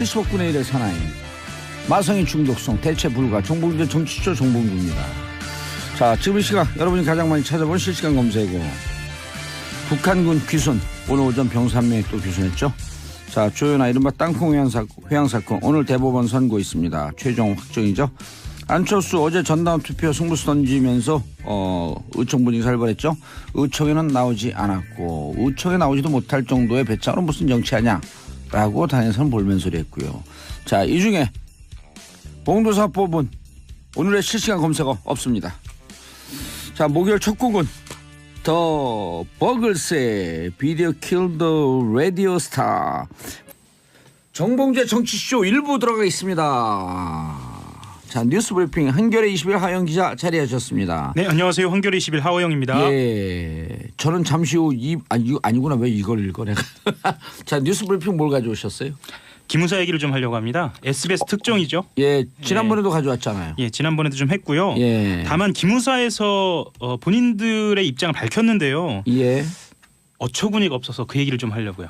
15분의 1의 사나이 마성의 중독성 대체 불가 정봉주의 정치쇼 정봉주입니다. 자, 지금 이 시각 여러분이 가장 많이 찾아본 실시간 검색어 북한군 귀순. 오늘 오전 병사 한 명이 또 귀순했죠. 자, 조연아 이른바 땅콩 회항 사건 오늘 대법원 선고 있습니다. 최종 확정이죠. 안철수 어제 전당 투표 승부수 던지면서 의총 분위기 살벌했죠. 의총에는 나오지 않았고 의총에 나오지도 못할 정도의 배짱으로 무슨 정치하냐 라고 당에서는 볼멘 소리 했고요. 자, 이 중에 봉도사 뽑은 오늘의 실시간 검색어 없습니다. 자, 목요일 첫 곡은 더 버글스의 비디오 킬 더 라디오 스타. 정봉주의 정치쇼 1부 들어가 있습니다. 자, 뉴스 브리핑 한겨레 21 하영 기자 자리하셨습니다. 네, 안녕하세요. 한겨레 21 하호영입니다. 예, 저는 잠시 후 아니구나. 왜 이걸 읽어 내가. 자, 뉴스 브리핑 뭘 가져오셨어요? 기무사 얘기를 좀 하려고 합니다. SBS 특종이죠. 예, 지난번에도 가져왔잖아요. 예, 지난번에도 좀 했고요. 예. 다만 기무사에서 본인들의 입장을 밝혔는데요. 예. 어처구니가 없어서 그 얘기를 좀 하려고요.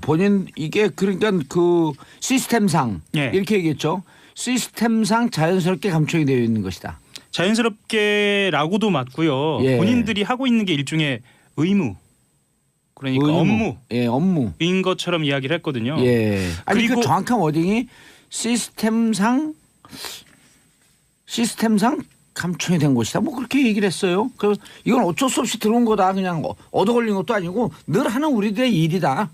본인 이게 그러니까 그 시스템상 예. 이렇게 얘기했죠. 시스템상 자연스럽게 감청이 되어 있는 것이다. 자연스럽게라고도 맞고요. 예. 본인들이 하고 있는 게 일종의 의무. 그러니까 업무인 예, 업무. 것처럼 이야기를 했거든요. 예. 아니 그리고 그 정확한 워딩이 시스템상 감청이 된 것이다. 뭐 그렇게 얘기를 했어요. 그 이건 어쩔 수 없이 들어온 거다. 그냥 얻어 걸린 것도 아니고 늘 하는 우리들의 일이다.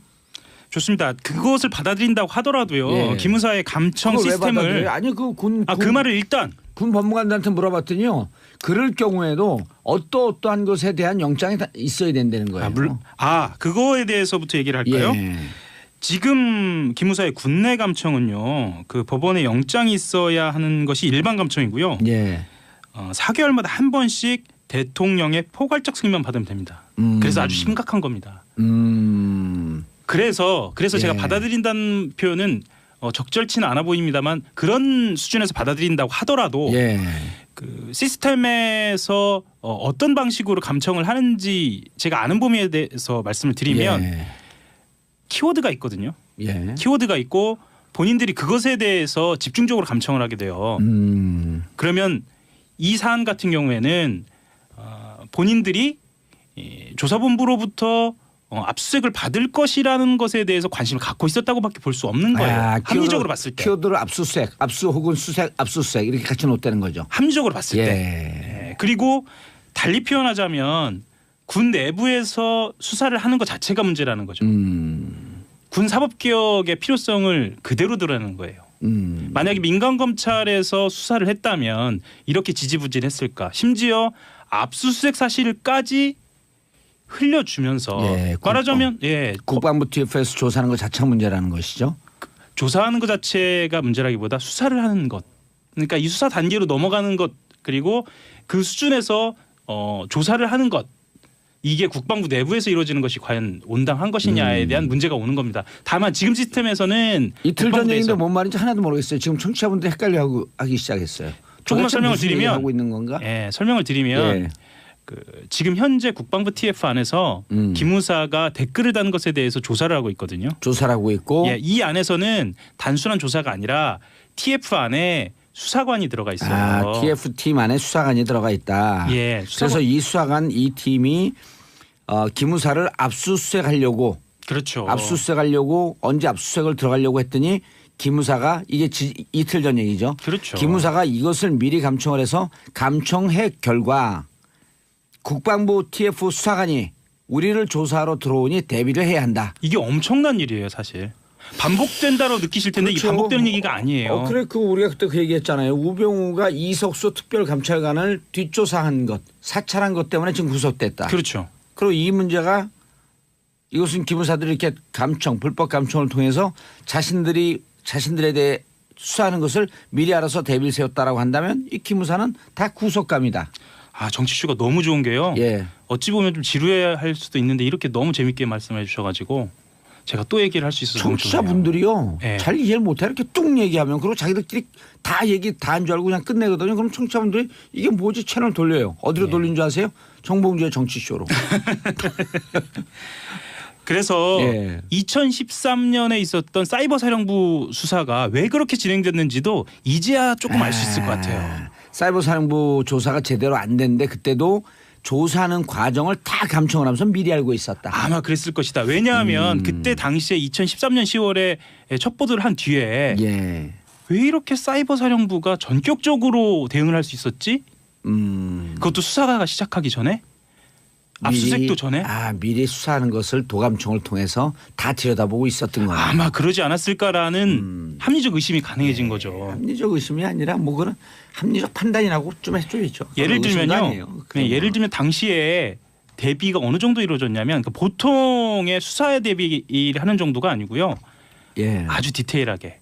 좋습니다. 그것을 받아들인다고 하더라도요. 예. 기무사의 감청 시스템을 아니 그 말을 일단 군 법무관들한테 물어봤더니요. 그럴 경우에도 어떠한 것에 대한 영장이 있어야 된다는 거예요. 그거에 대해서부터 얘기를 할까요? 예. 지금 기무사의 군내 감청은요. 그 법원에 영장이 있어야 하는 것이 일반 감청이고요. 예. 4개월마다 한 번씩 대통령의 포괄적 승인만 받으면 됩니다. 그래서 아주 심각한 겁니다. 그래서 예. 제가 받아들인다는 표현은 적절치는 않아 보입니다만 그런 수준에서 받아들인다고 하더라도 예. 그 시스템에서 어떤 방식으로 감청을 하는지 제가 아는 범위에 대해서 말씀을 드리면 예. 키워드가 있거든요. 예. 키워드가 있고 본인들이 그것에 대해서 집중적으로 감청을 하게 돼요. 그러면 이 사안 같은 경우에는 본인들이 조사본부로부터 압수수색을 받을 것이라는 것에 대해서 관심을 갖고 있었다고밖에 볼 수 없는 거예요. 합리적으로 봤을 때. 키워드를 압수수색, 압수 혹은 수색, 압수수색 이렇게 같이 놓다는 거죠. 합리적으로 봤을 예. 때. 그리고 달리 표현하자면 군 내부에서 수사를 하는 것 자체가 문제라는 거죠. 군 사법개혁의 필요성을 그대로 드러내는 거예요. 만약에 민간 검찰에서 수사를 했다면 이렇게 지지부진했을까. 심지어 압수수색 사실까지 흘려주면서 말하자면 국방부 TF에서 조사하는 것 자체가 문제라는 것이죠. 조사하는 것 자체가 문제라기보다 수사를 하는 것. 그러니까 이 수사 단계로 넘어가는 것 그리고 그 수준에서 조사를 하는 것. 이게 국방부 내부에서 이루어지는 것이 과연 온당한 것이냐에 대한 문제가 오는 겁니다. 다만 지금 시스템에서는 이틀 전 얘기인데 뭔 말인지 하나도 모르겠어요. 지금 청취자분들 하기 시작했어요. 조금만 설명을 드리면 하고 있는 건가? 설명을 드리면 지금 현재 국방부 TF 안에서 기무사가 댓글을 단 것에 대해서 조사를 하고 있거든요. 조사를 하고 있고 이 안에서는 단순한 조사가 아니라 TF 안에 수사관이 들어가 있어요. TF 팀 안에 수사관이 들어가 있다. 그래서 이 수사관 이 팀이 기무사를 압수수색하려고 그렇죠. 압수수색하려고 언제 압수수색을 들어가려고 했더니 기무사가 이게 이틀 전 얘기죠. 그렇죠. 기무사가 이것을 미리 감청을 해서 감청해 결과 국방부 TF 수사관이 우리를 조사하러 들어오니 대비를 해야 한다. 이게 엄청난 일이에요, 사실. 반복된다로 느끼실 텐데 그렇죠. 이게 반복되는 얘기가 아니에요. 그래 우리가 그때 그 얘기했잖아요. 우병우가 이석수 특별감찰관을 뒷조사한 것, 사찰한 것 때문에 지금 구속됐다. 그렇죠. 그리고 이 문제가 이것은 기무사들이 이렇게 불법 감청을 통해서 자신들에 대해 수사하는 것을 미리 알아서 대비를 세웠다라고 한다면 이 기무사는 다 구속감이다. 정치쇼가 너무 좋은 게요. 어찌 보면 좀 지루해할 수도 있는데 이렇게 너무 재밌게 말씀해 주셔가지고 제가 또 얘기를 할 수 있어서 너무 좋네요. 청취자분들이요. 잘 이해를 못해 이렇게 뚝 얘기하면 그리고 자기들끼리 다 얘기 다 한 줄 알고 그냥 끝내거든요. 그럼 청취자분들이 이게 뭐지 채널 돌려요. 어디로 돌린 줄 아세요? 정봉주의 정치쇼로. 그래서 예. 2013년에 있었던 사이버 사령부 수사가 왜 그렇게 진행됐는지도 이제야 조금 알 수 있을 것 같아요. 사이버 사령부 조사가 제대로 안 됐는데 그때도 조사하는 과정을 다 감청을 하면서 미리 알고 있었다. 아마 그랬을 것이다. 왜냐하면 그때 당시에 2013년 10월에 첩보들을 한 뒤에 예. 왜 이렇게 사이버 사령부가 전격적으로 대응을 할 수 있었지? 그것도 수사가 시작하기 전에? 압수수색도 전에? 미리 수사하는 것을 도감청을 통해서 다 들여다보고 있었던 거예요. 아마 그러지 않았을까라는 합리적 의심이 가능해진 거죠. 합리적 의심이 아니라 뭐 그런 합리적 판단이라고 좀 해줘야죠. 예를 의심도 들면요. 아니에요. 네, 예를 들면 당시에 대비가 어느 정도 이루어졌냐면 그 보통의 수사에 대비를 하는 정도가 아니고요. 예. 아주 디테일하게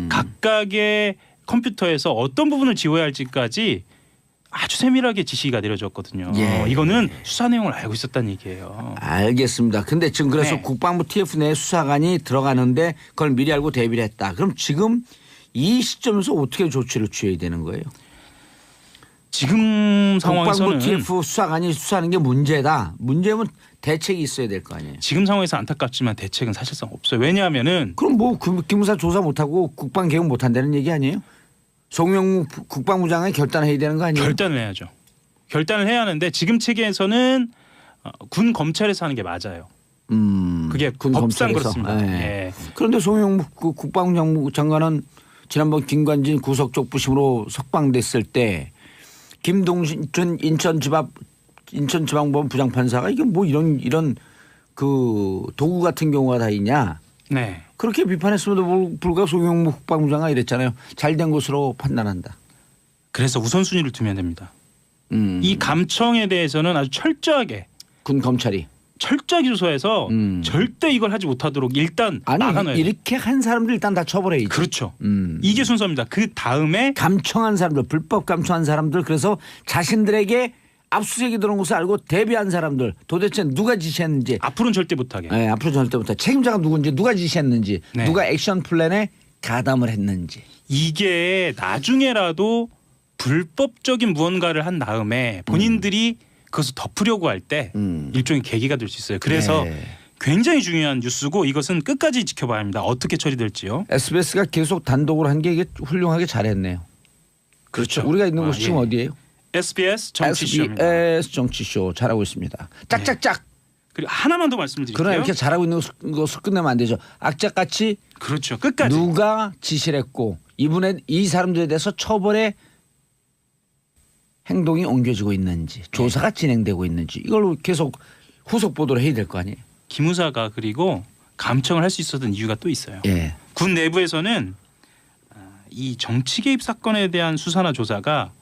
각각의 컴퓨터에서 어떤 부분을 지워야 할지까지 아주 세밀하게 지시가 내려졌거든요. 예. 이거는 수사 내용을 알고 있었다는 얘기예요. 알겠습니다. 근데 지금 그래서 네. 국방부 TF 내 수사관이 들어가는데 그걸 미리 알고 대비를 했다. 그럼 지금 이 시점에서 어떻게 조치를 취해야 되는 거예요? 지금 상황에서는 국방부 TF 수사관이 수사하는 게 문제다. 문제면 대책이 있어야 될 거 아니에요. 지금 상황에서 안타깝지만 대책은 사실상 없어요. 왜냐하면은 그럼 뭐 기무사 조사 못하고 국방개혁 못한다는 얘기 아니에요? 송영무 국방부 장관이 결단해야 되는 거 아니에요? 결단을 해야죠. 결단을 해야 하는데 지금 체계에서는 군 검찰에서 하는 게 맞아요. 그게 군 법상 검찰에서. 그렇습니다. 예. 예. 그런데 송영무 국방부 장관은 지난번 김관진 구속적 부심으로 석방됐을 때 김동준 인천지방법원 부장판사가 이게 뭐 이런 그 도구 같은 경우가 다 있냐? 네. 그렇게 비판했음에도 불구하고 송영무 국방부 장관이 이랬잖아요. 잘된 것으로 판단한다. 그래서 우선순위를 두면 됩니다. 이 감청에 대해서는 아주 철저하게 군 검찰이 조사해서 절대 이걸 하지 못하도록 일단 막아놔야 돼요. 이렇게 한 사람들 일단 다 처벌해야지. 그렇죠. 이게 순서입니다. 그 다음에 감청한 사람들, 불법 감청한 사람들, 그래서 자신들에게 압수수색이 들어온 것을 알고 대비한 사람들 도대체 누가 지시했는지 앞으로는 절대 못하게. 네, 앞으로 절대 못해. 책임자가 누군지 누가 지시했는지 네. 누가 액션 플랜에 가담을 했는지. 이게 나중에라도 불법적인 무언가를 한 다음에 본인들이 그것을 덮으려고 할 때 일종의 계기가 될 수 있어요. 그래서 네. 굉장히 중요한 뉴스고 이것은 끝까지 지켜봐야 합니다. 어떻게 처리될지요. SBS가 계속 단독으로 한 게 이게 훌륭하게 잘했네요. 그렇죠. 우리가 있는 곳이 지금 예. 어디예요? SBS 정치쇼입니다. SBS 정치쇼 잘하고 있습니다. 짝짝짝. 그리고 하나만 더 말씀드릴게요. 그러나 이렇게 잘하고 있는 것을 끝내면 안 되죠. 악착같이 그렇죠. 끝까지. 누가 지시를 했고 이 사람들에 대해서 처벌의 행동이 옮겨지고 있는지 조사가 진행되고 있는지 이걸 계속 후속 보도를 해야 될 거 아니에요. 기무사가 그리고 감청을 할 수 있었던 이유가 또 있어요. 예. 군 내부에서는 이 정치 개입 사건에 대한 수사나 조사가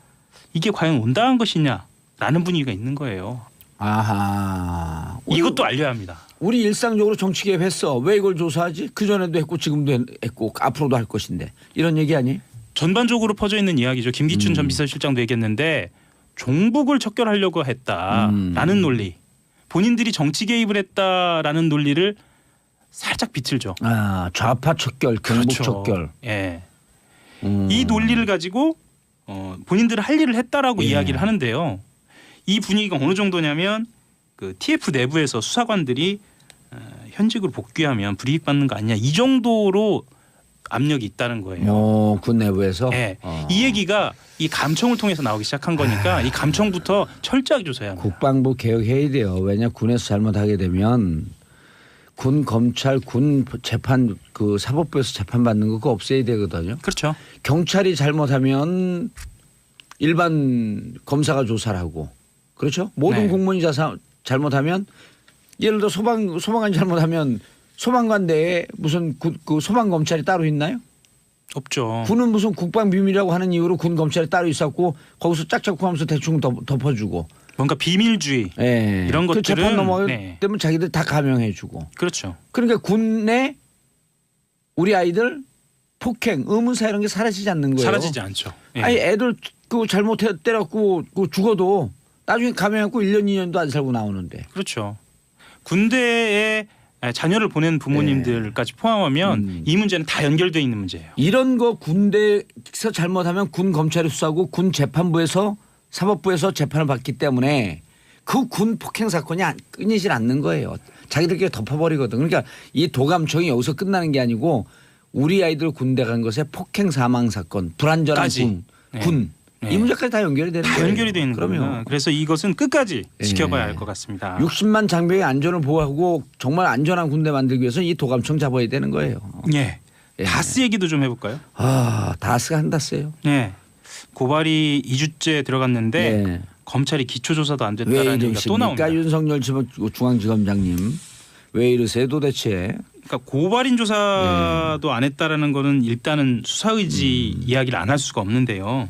이게 과연 온당한 것이냐라는 분위기가 있는 거예요. 아하. 이것도 알려야 합니다. 우리 일상적으로 정치 개입했어. 왜 이걸 조사하지? 그 전에도 했고 지금도 했고 앞으로도 할 것인데 이런 얘기 아니에요? 전반적으로 퍼져 있는 이야기죠. 김기춘 전 비서실장도 얘기했는데 종북을 척결하려고 했다라는 논리. 본인들이 정치 개입을 했다라는 논리를 살짝 비틀죠. 아, 좌파 척결, 경북 그렇죠. 척결. 예. 이 논리를 가지고 본인들은 할 일을 했다라고 예. 이야기를 하는데요. 이 분위기가 어느 정도냐면 그 TF 내부에서 수사관들이 현직으로 복귀하면 불이익 받는 거 아니냐 이 정도로 압력이 있다는 거예요. 군 내부에서. 네. 이 얘기가 이 감청을 통해서 나오기 시작한 거니까 이 감청부터 철저하게 조사해야 합니다. 국방부 개혁해야 돼요. 왜냐 군에서 잘못하게 되면 군 검찰 군 재판 그 사법부에서 재판 받는 거 그거 없애야 되거든요. 그렇죠. 경찰이 잘못하면 일반 검사가 조사를 하고 그렇죠. 모든 네. 공무원이 잘못하면 예를 들어 소방관이 잘못하면 소방관 내에 무슨 그 소방 검찰이 따로 있나요? 없죠. 군은 무슨 국방 비밀이라고 하는 이유로 군 검찰이 따로 있었고 거기서 짝짝꿍 하면서 대충 덮어주고 뭔가 비밀주의 예. 이런 그 것들은 재판 넘어가기 네. 때문에 자기들 다 감형해주고 그렇죠. 그러니까 군내 우리 아이들 폭행 의문사 이런 게 사라지지 않는 거예요. 사라지지 않죠. 예. 아니 애들 그 잘못 때렸고 그 죽어도 나중에 감형했고 1년 2년도 안 살고 나오는데. 그렇죠. 군대에 자녀를 보낸 부모님들까지 포함하면 이 문제는 다 연결돼 있는 문제예요. 이런 거 군대에서 잘못하면 군 검찰이 수사하고 군 재판부에서 사법부에서 재판을 받기 때문에 그 군 폭행 사건이 끊이질 않는 거예요. 자기들끼리 덮어버리거든. 그러니까 이 도감청이 여기서 끝나는 게 아니고 우리 아이들 군대 간 것에 폭행 사망 사건, 불안전한 까지. 군. 네. 이 문제까지 다 연결이 되는 다 거예요. 연결이 되어 있는 그럼요. 거예요. 그래서 이것은 끝까지 예. 지켜봐야 할 것 같습니다. 60만 장병의 안전을 보호하고 정말 안전한 군대 만들기 위해서 이 도감청 잡아야 되는 거예요. 예. 예. 다스 얘기도 좀 해볼까요? 아, 다스가 한다스예요. 네. 고발이 2주째 들어갔는데 네. 검찰이 기초조사도 안 왜 됐다라는 얘기가 또 나옵니다. 이러십니까? 윤석열 중앙지검장님. 왜 이러세요 도대체. 그러니까 고발인 조사도 안 했다라는 거는 일단은 수사 의지 이야기를 안 할 수가 없는데요.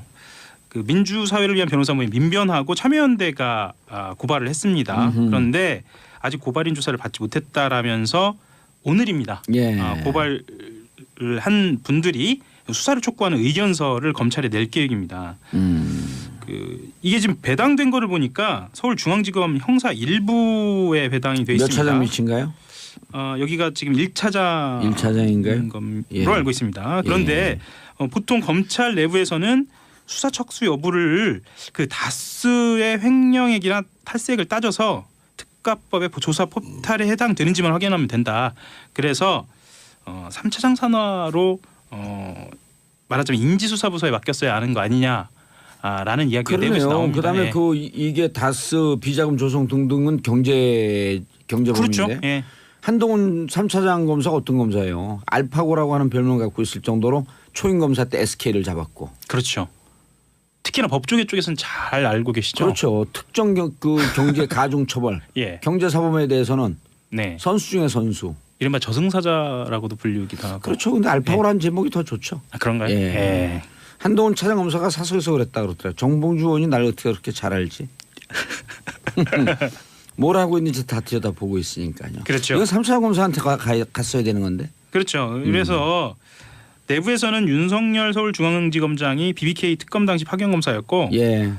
그 민주사회를 위한 변호사 모임 민변하고 참여연대가 고발을 했습니다. 그런데 아직 고발인 조사를 받지 못했다라면서 오늘입니다. 예. 고발을 한 분들이 수사를 촉구하는 의견서를 검찰에 낼 계획입니다. 이게 지금 배당된 거를 보니까 서울중앙지검 형사 1부에 배당이 돼 몇 있습니다. 차장 위치인가요? 여기가 지금 1차장 1차장인가요? 걸로 예. 알고 있습니다. 그런데 보통 검찰 내부에서는 수사 척수 여부를 그 다스의 횡령액이나 탈세액을 따져서 특가법의 조사 포탈에 해당되는지만 확인하면 된다. 그래서 3차장 산하로 말하자면 인지수사부서에 맡겼어야 하는 거 아니냐라는 이야기가 내부에서 그러네요. 나옵니다. 그다음에 예. 이게 다스 비자금 조성 등등은 경제범인데. 그렇죠. 예. 한동훈 3차장 검사가 어떤 검사예요? 알파고라고 하는 별명을 갖고 있을 정도로 초임 검사 때 SK를 잡았고. 그렇죠. 특히나 법조계 쪽에서는 잘 알고 계시죠. 그렇죠. 특정 경제 가중 처벌, 예. 경제사범에 대해서는 네. 선수 중에 선수. 이른바 저승사자라고도 불리기도 하고. 그렇죠. 근데 알파고라는 제목이 더 좋죠. 그런가요? 예. 예. 한동훈 차장 검사가 사석에서 그랬다 그러더라고요. 정봉주 의원이 날 어떻게 그렇게 잘 알지? 뭘 하고 있는지 다 들여다보고 있으니까요. 그렇죠. 이거 3차 검사한테 갔어야 되는 건데. 그렇죠. 그래서 내부에서는 윤석열 서울중앙지검장이 BBK 특검 당시 파견 검사였고, 예.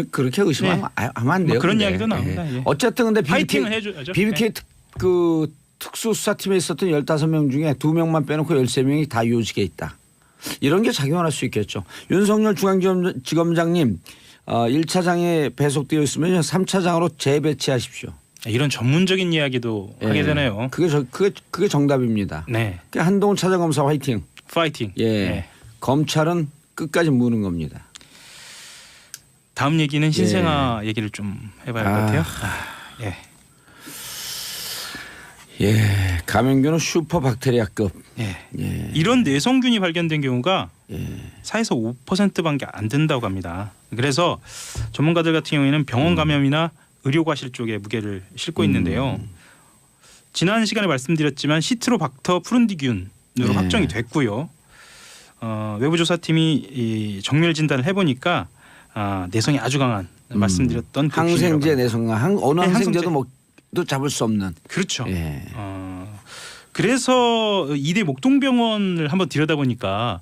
그렇게 의심하면 안 돼요. 그런 근데. 이야기도 나옵니다. 예. 어쨌든 근데 파이팅을 해줘야죠. BBK 특수수사팀에 있었던 15명 중에 2명만 빼놓고 13명이 다 요직에 있다. 이런 게 작용할 수 있겠죠. 윤석열 중앙지검장님 1차장에 배속되어 있으면 3차장으로 재배치하십시오. 이런 전문적인 이야기도 하게 되네요. 그게 정답입니다. 네. 그러니까 한동훈 차장검사 화이팅. 파이팅. 예. 네. 검찰은 끝까지 무는 겁니다. 다음 얘기는 신생아 얘기를 좀 해봐야 할 것 같아요. 예. 예. 감염균은 슈퍼 박테리아급. 예. 예. 이런 내성균이 발견된 경우가 예. 4에서 5%밖에 안 된다고 합니다. 그래서 전문가들 같은 경우에는 병원 감염이나 의료과실 쪽에 무게를 싣고 있는데요. 지난 시간에 말씀드렸지만 시트로박터 푸른디균으로 네. 확정이 됐고요. 외부 조사팀이 이 정밀 진단을 해보니까 내성이 아주 강한 말씀드렸던 그 항생제 균이라고 내성강 어느 네, 항생제도 항생제. 또 잡을 수 없는. 그렇죠. 예. 그래서 이대 목동병원을 한번 들여다보니까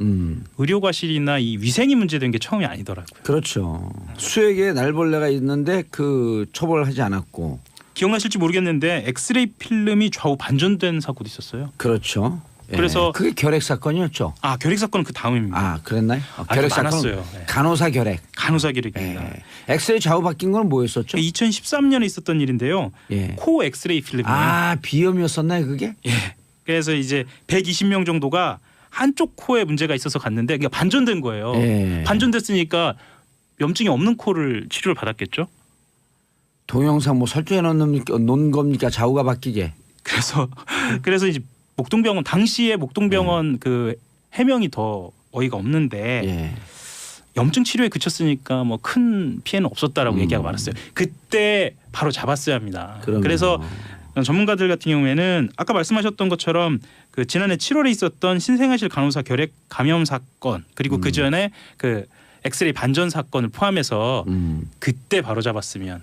의료과실이나 이 위생이 문제된 게 처음이 아니더라고요. 그렇죠. 수액에 날벌레가 있는데 그 처벌하지 않았고. 기억나실지 모르겠는데 엑스레이 필름이 좌우 반전된 사고도 있었어요. 그렇죠. 예. 그래서 그게 결핵 사건이었죠. 결핵 사건은 그 다음입니다. 아 그랬나요? 결핵 사건 많았어요. 네. 간호사 결핵. 간호사 결핵입니다. 예. 엑스레이 좌우 바뀐 건 뭐였었죠? 2013년에 있었던 일인데요. 예. 코 엑스레이 필름이에요. 비염이었었나요 그게? 예. 그래서 이제 120명 정도가 한쪽 코에 문제가 있어서 갔는데 그러니까 반전된 거예요. 예. 반전됐으니까 염증이 없는 코를 치료를 받았겠죠. 동영상 뭐 설정해 놓은 겁니까 좌우가 바뀌게? 그래서 이제 목동병원 당시에 목동병원 그 해명이 더 어이가 없는데 예. 염증 치료에 그쳤으니까 뭐 큰 피해는 없었다라고 얘기하고 말았어요. 그때 바로 잡았어야 합니다. 그럼요. 그래서 전문가들 같은 경우에는 아까 말씀하셨던 것처럼 그 지난해 7월에 있었던 신생아실 간호사 결핵 감염 사건 그리고 그 전에 그 엑스레이 반전 사건을 포함해서 그때 바로 잡았으면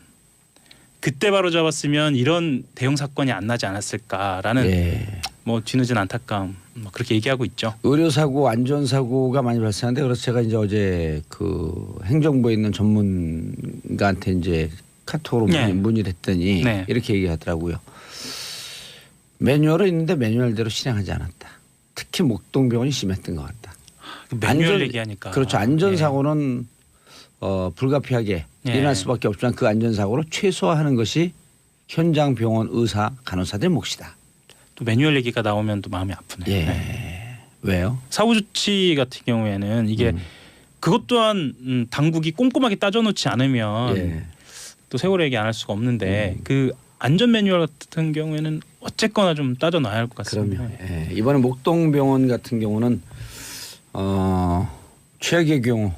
이런 대형 사건이 안 나지 않았을까라는 예. 뭐 뒤늦은 안타까움 뭐 그렇게 얘기하고 있죠. 의료사고 안전사고가 많이 발생하는데 그래서 제가 이제 어제 그 행정부에 있는 전문가한테 이제 카톡으로 네. 문의를 했더니 네. 이렇게 얘기하더라고요. 매뉴얼은 있는데 매뉴얼대로 실행하지 않았다. 특히 목동병원이 심했던 것 같다. 매뉴얼 얘기하니까 그렇죠. 안전사고는 불가피하게 예. 일어날 수밖에 없지만 그 안전사고를 최소화하는 것이 현장 병원 의사 간호사들의 몫이다. 또 매뉴얼 얘기가 나오면 또 마음이 아프네요. 예. 네. 왜요? 사후 조치 같은 경우에는 이게 그것 또한 당국이 꼼꼼하게 따져놓지 않으면 예. 또 세월호 얘기 안 할 수가 없는데 그 안전 매뉴얼 같은 경우에는 어쨌거나 좀 따져놔야 할 것 같습니다. 그럼요. 예. 이번에 목동병원 같은 경우는 최악의 경우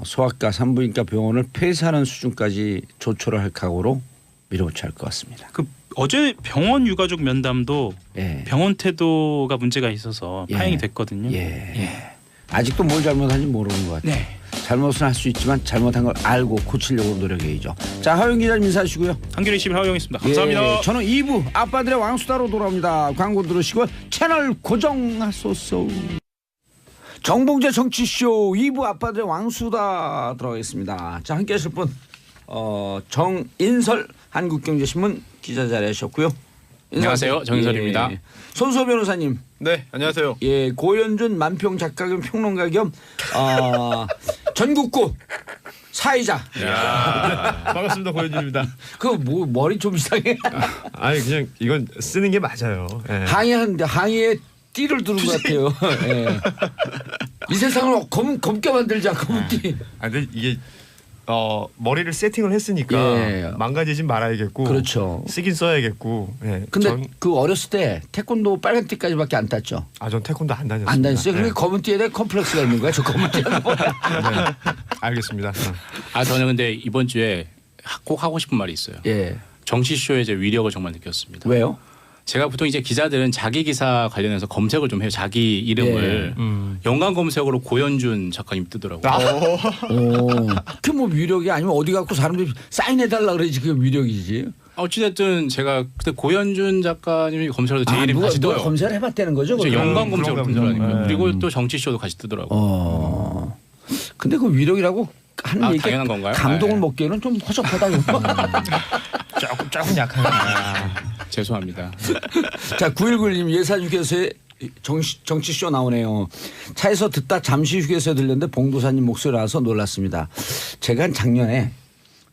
소아과 산부인과 병원을 폐쇄하는 수준까지 조처를 할 각오로 밀어붙여야 할 것 같습니다. 그 어제 병원 유가족 면담도 예. 병원 태도가 문제가 있어서 예. 파행이 됐거든요. 예. 아직도 뭘 잘못한지 모르는 것 같아요. 네. 잘못은 할 수 있지만 잘못한 걸 알고 고치려고 노력해야죠. 자, 하영 기자님 인사하시고요. 한겨레 21 하영이었습니다. 감사합니다. 예, 저는 2부 아빠들의 왕수다로 돌아옵니다. 광고 들으시고 채널 고정하소서. 정봉재 정치쇼 2부 아빠들의 왕수다 들어가겠습니다. 자, 함께 하실 분 정인설 한국경제신문 기자 자리하셨고요. 안녕하세요. 정인설입니다. 예. 손수호 변호사님. 네, 안녕하세요. 예, 고현준 만평 작가 겸 평론가 겸 전국구 사회자. 반갑습니다. 고현준입니다. 그 뭐 머리 좀 이상해. 아니 그냥 이건 쓰는 게 맞아요. 예. 항의하는데 항의에 띠를 두른 것 같아요. 예. 이 세상을 검게 만들자 검띠. 아 근데 이게 머리를 세팅을 했으니까 예. 망가지진 말아야겠고. 그렇죠. 쓰긴 써야겠고. 예. 근데 그 어렸을 때 태권도 빨간 띠까지밖에 안 땄죠. 전 태권도 안 다녔습니다. 안 다녔어요. 예. 그러니까 검은 띠에 대한 컴플렉스가 있는 거야. 저 검은 띠. 네. 알겠습니다. 저는 근데 이번 주에 꼭 하고 싶은 말이 있어요. 예. 정치쇼의 이제 위력을 정말 느꼈습니다. 왜요? 제가 보통 이제 기자들은 자기 기사 관련해서 검색을 좀 해요. 자기 이름을 연관 검색어로 고현준 작가님 뜨더라고요. 그게 뭐 위력이 아니면 어디 갖고 사람들이 사인해달라 그러지 그게 위력이지. 어찌됐든 제가 그때 고현준 작가님이 검색어도 제 이름이 같이 누가 떠요. 검색을 해봤다는 거죠? 그래서 그걸? 연관 검색어로 뜨더라고요. 네. 그리고 또 정치쇼도 같이 뜨더라고요. 근데 그 위력이라고 하는 얘기가 당연한 건가요? 감동을 네. 먹기에는 좀 허접하다. 조금 약하네. 죄송합니다. 자, 919님 예산 휴게소에 정치쇼 나오네요. 차에서 듣다 잠시 휴게소에 들렸는데 봉도사님 목소리 나와서 놀랐습니다. 제가 한 작년에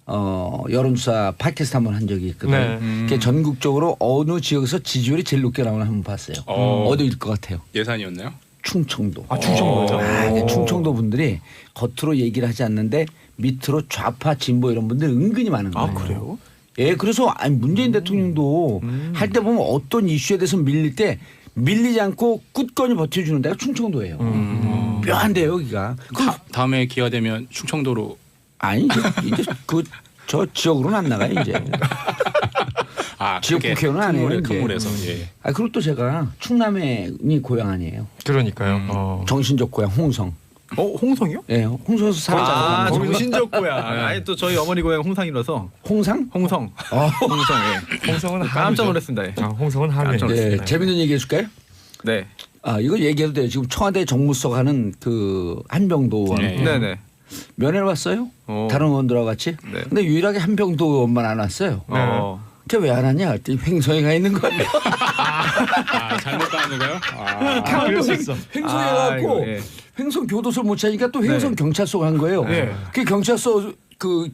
여론조사 팟캐스트 한번 한 적이 있거든요. 네. 그게 전국적으로 어느 지역에서 지지율이 제일 높게 나오나 한번 봤어요. 어디일 것 같아요? 예산이었나요? 충청도. 충청도죠. 이게 충청도 분들이 겉으로 얘기를 하지 않는데 밑으로 좌파 진보 이런 분들이 은근히 많은 거예요. 그래요? 예, 그래서 문재인 대통령도 할 때 보면 어떤 이슈에 대해서 밀릴 때 밀리지 않고 굳건히 버텨주는 데가 충청도예요. 묘한데요, 여기가. 다음에 기회가 되면 충청도로 아니 이제 저 지역으로는 안 나가요 이제. 지역 그게 국회의원은 안 해요. 큰 물에서. 예. 그리고 또 제가 충남이 고향 아니에요. 그러니까요. 정신적 고향 홍성. 홍성이요? 예, 홍성에서 살았잖아요. 정신적 고향. 아니 또 저희 어머니 고향 홍상이라서. 홍상? 홍성. 홍성. 예. 홍성은 깜짝 놀랐습니다. 예. 홍성은 함이. 깜짝 놀랐습니다. 예, 재밌는 얘기 해줄까요? 네. 이거 얘기해도 돼요. 지금 청와대 정무석 하는 그 한병도 네. 네네. 면회를 왔어요. 다른 의원들하고 같이. 네. 근데 유일하게 한병도 의원만 안 왔어요. 그게 왜 안 왔냐? 그랬더니 횡성에 가 있는 거예요. 잘못 가는 거요? 그럴 수 있어. 횡성에 가고 예. 횡성 교도소를 못 찾으니까 또 횡성 경찰서 간 거예요. 네. 그 경찰서 그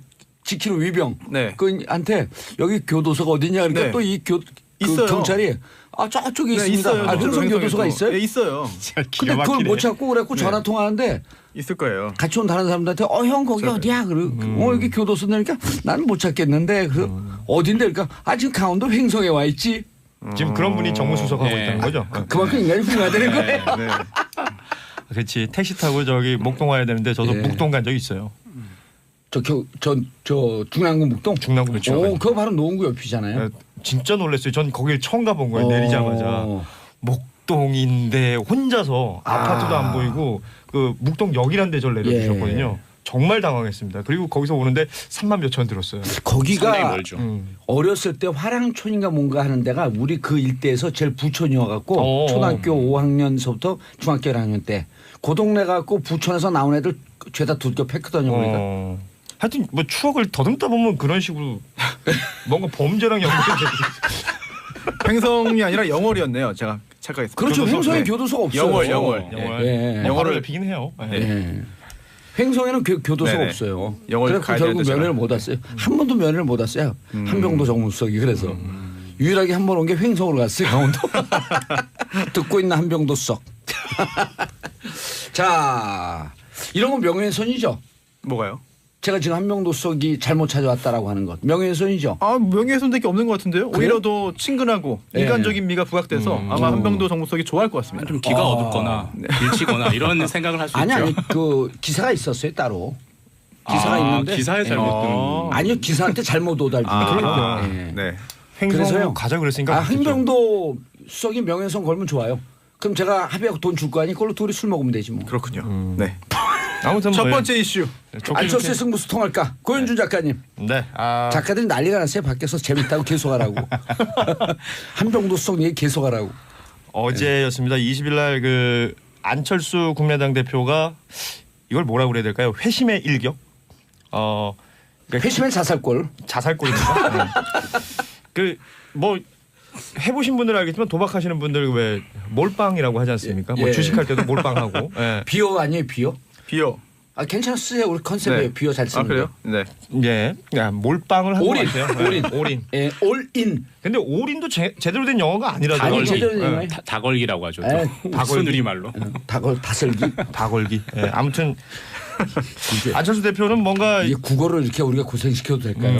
지키는 위병 네. 그한테 여기 교도소가 어디냐 그러니까 네. 또 이 있어요. 경찰이 저쪽에 네, 있습니다. 있어요. 횡성 교도소가 있어요? 네, 있어요. 근데 그걸 못 찾고 그래갖고 전화 통화하는데 있을 거예요. 같이 온 다른 사람들한테 형 거기 어디야? 여기 교도소 내니까 나는 못 찾겠는데 어딘데? 그러니까 지금 강원도 횡성에 와 있지. 지금 그런 분이 정무수석하고 네. 있다는 거죠. 그만큼 인간이 훌륭하다는 거예요. 네. 그렇지. 택시 타고 저기 목동 와야 되는데 저도 예. 목동 간 적 있어요. 저 중랑구 목동. 중랑구 목동. 그거 바로 노원구 옆이잖아요. 진짜 놀랐어요. 전 거길 처음 가본 거예요. 내리자마자. 목동인데 혼자서 아파트도 안 보이고 그 목동역이란 데 저를 내려주셨거든요. 정말 당황했습니다. 그리고 거기서 오는데 3만 몇천 들었어요. 상당히 거기가 멀죠. 어렸을 때 화랑촌인가 뭔가 하는 데가 우리 그 일대에서 제일 부촌이어갖고 초등학교 5학년서부터 중학교 1학년 때 그 동네 갖고 부촌에서 나온 애들 죄다 두들겨 팼거든요. 그러니까. 하여튼 뭐 추억을 더듬다 보면 그런 식으로 뭔가 범죄랑 연관이 횡성이 아니라 영월이었네요. 제가 착각했습니다. 그렇죠. 교도소? 횡성에 네. 교도소가 없어요. 영월. 예. 영어를 비긴 해요. 예. 횡성에는 교도소가 네네. 없어요. 영월 그래서 가야 결국 되는데 면회를 못 왔어요. 한 번도 면회를 못 왔어요. 한병도 정무수석이 그래서 유일하게 한 번 온 게 횡성으로 갔어요. 강원도. 듣고 있는 한병도 수석. 자, 이런 건 명예훼손이죠. 뭐가요? 제가 지금 한병도 수석이 잘못 찾아왔다라고 하는 것. 명예훼손이죠. 아 명예훼손밖에 없는 것 같은데요. 그래요? 오히려 더 친근하고 네. 인간적인 미가 부각돼서 아마 한병도 정무석이 좋아할 것 같습니다. 좀 기가 어둡거나 일치거나 이런 생각을 할 수 아니 있죠. 아니 그 기사가 있었어요 따로. 기사가 있는데 기사에 잘못 든. 아니요 기사한테 잘못 오달지. 그러니까. 예. 네. 그래서요? 횡성으로 가자 그랬으니까. 갔겠죠. 한병도 수석이 명예훼손 걸면 좋아요. 그럼 제가 합의하고 돈 줄 거 아니 그걸로 둘이 술 먹으면 되지 뭐. 그렇군요. 네. 아무튼 첫 뭐 번째 이슈. 안철수의 승부수 통할까? 고현준 작가님. 네. 작가들이 난리가 났어요. 밖에서 재밌다고 계속하라고. 한병도 수석 얘기 계속하라고. 어제였습니다. 20일 날 그 안철수 국민의당 대표가 이걸 뭐라고 그래야 될까요? 회심의 일격. 그러니까 회심의 자살골. 자살골입니다. 그 뭐 해보신 분들은 알겠지만 도박하시는 분들 왜 몰빵이라고 하지 않습니까? 뭐 예. 주식할 때도 몰빵하고. 예. 비어 아니에요 비어? 비어. 아 괜찮았어요. 우리 컨셉이에요. 네. 비어 잘 쓰는 아 그래요? 네. 예. 야, 몰빵을 한 것 올인. 같아요. 예. 올인. 올인. 예, 올인. 근데 올인도 제대로 된 영어가 아니라서. 아니 다걸기. 제대로 된 거예요. 다걸기라고 하죠. 에, 다걸기 말로. 다슬기. 다걸기. 예. 아무튼 안철수 대표는 뭔가 이게 국어를 이렇게 우리가 고생시켜도 될까요?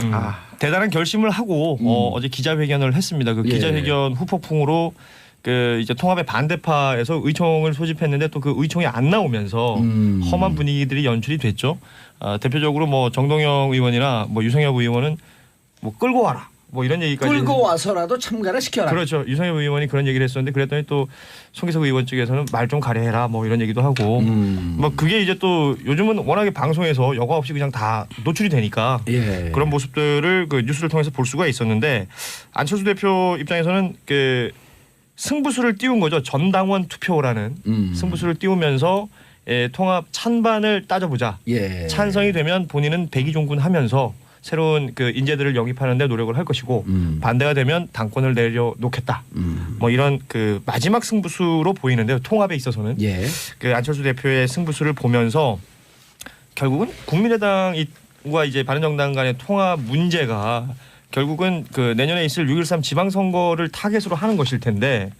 대단한 결심을 하고 어제 기자회견을 했습니다. 그 예. 기자회견 후폭풍으로 그 이제 통합의 반대파에서 의총을 소집했는데 또 그 의총이 안 나오면서 험한 분위기들이 연출이 됐죠. 대표적으로 뭐 정동영 의원이나 뭐 유성엽 의원은 뭐 끌고 와라 뭐 이런 얘기까지. 끌고 와서라도 참가를 시켜라. 그렇죠. 유성엽 의원이 그런 얘기를 했었는데 그랬더니 또 송기석 의원 측에서는 말 좀 가려해라 뭐 이런 얘기도 하고 뭐 그게 이제 또 요즘은 워낙에 방송에서 여과 없이 그냥 다 노출이 되니까 예. 그런 모습들을 그 뉴스를 통해서 볼 수가 있었는데 안철수 대표 입장에서는 그 승부수를 띄운 거죠. 전당원 투표라는 승부수를 띄우면서 통합 찬반을 따져보자. 예. 찬성이 되면 본인은 백의종군 하면서 새로운 그 인재들을 영입하는데 노력을 할 것이고 반대가 되면 당권을 내려놓겠다. 뭐 이런 그 마지막 승부수로 보이는데요. 통합에 있어서는 예. 그 안철수 대표의 승부수를 보면서 결국은 국민의당과 이제 바른정당 간의 통합 문제가 결국은 그 내년에 있을 6.13 지방선거를 타겟으로 하는 것일 텐데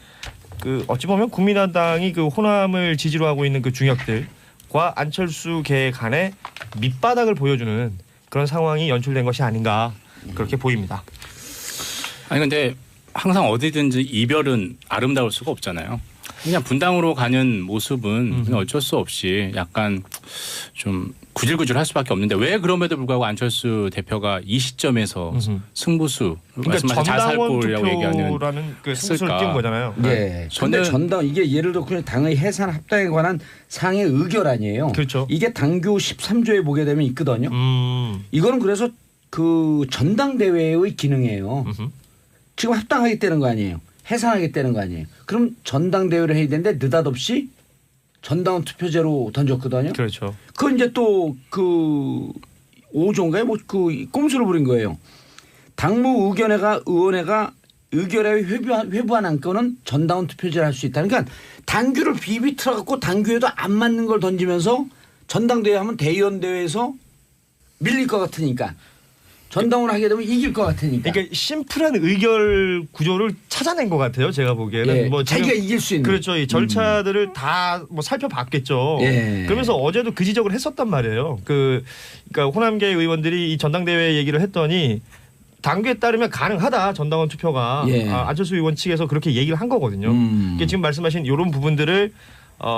그 어찌 보면 국민의당이 그 호남을 지지로 하고 있는 그 중역들과 안철수계 간의 밑바닥을 보여주는 그런 상황이 연출된 것이 아닌가 그렇게 보입니다. 아니 근데 항상 어디든지 이별은 아름다울 수가 없잖아요. 그냥 분당으로 가는 모습은 그냥 어쩔 수 없이 약간 좀 구질구질할 수밖에 없는데 왜 그럼에도 불구하고 안철수 대표가 이 시점에서 승부수 그러니까 말씀하신 전당원 자살골이라고 얘기하는 투표라는 그 승부수를 했을까? 띄운 거잖아요. 예. 근데 저는- 전당 이게 예를 들어 그냥 당의 해산 합당에 관한 상의 의결 아니에요. 그렇죠. 이게 당규 13조에 보게 되면 있거든요. 이거는 그래서 그 전당대회의 기능이에요. 지금 합당하겠다는 거 아니에요. 해산하겠다는 거 아니에요. 그럼 전당대회를 해야 되는데 느닷없이 전당원 투표제로 던졌거든요. 그렇죠. 그건 이제 또 그 5조인가요? 뭐 그 꼼수를 부린 거예요. 당무 의원회가 의결에 회부한 안건은 전당원 투표제를 할 수 있다. 그러니까 당규를 비비틀어 갖고 당규에도 안 맞는 걸 던지면서 전당대회 하면 대의원대회에서 밀릴 것 같으니까 전당원을 하게 되면 이길 것 같으니까. 그러니까 심플한 의결 구조를 찾아낸 것 같아요. 제가 보기에는 예, 뭐 지금 자기가 이길 수 있는. 그렇죠. 이 절차들을 다 뭐 살펴봤겠죠. 예. 그러면서 어제도 그 지적을 했었단 말이에요. 그러니까 호남계 의원들이 이 전당대회 얘기를 했더니 당규에 따르면 가능하다 전당원 투표가 예. 안철수 의원 측에서 그렇게 얘기를 한 거거든요. 이게 지금 말씀하신 이런 부분들을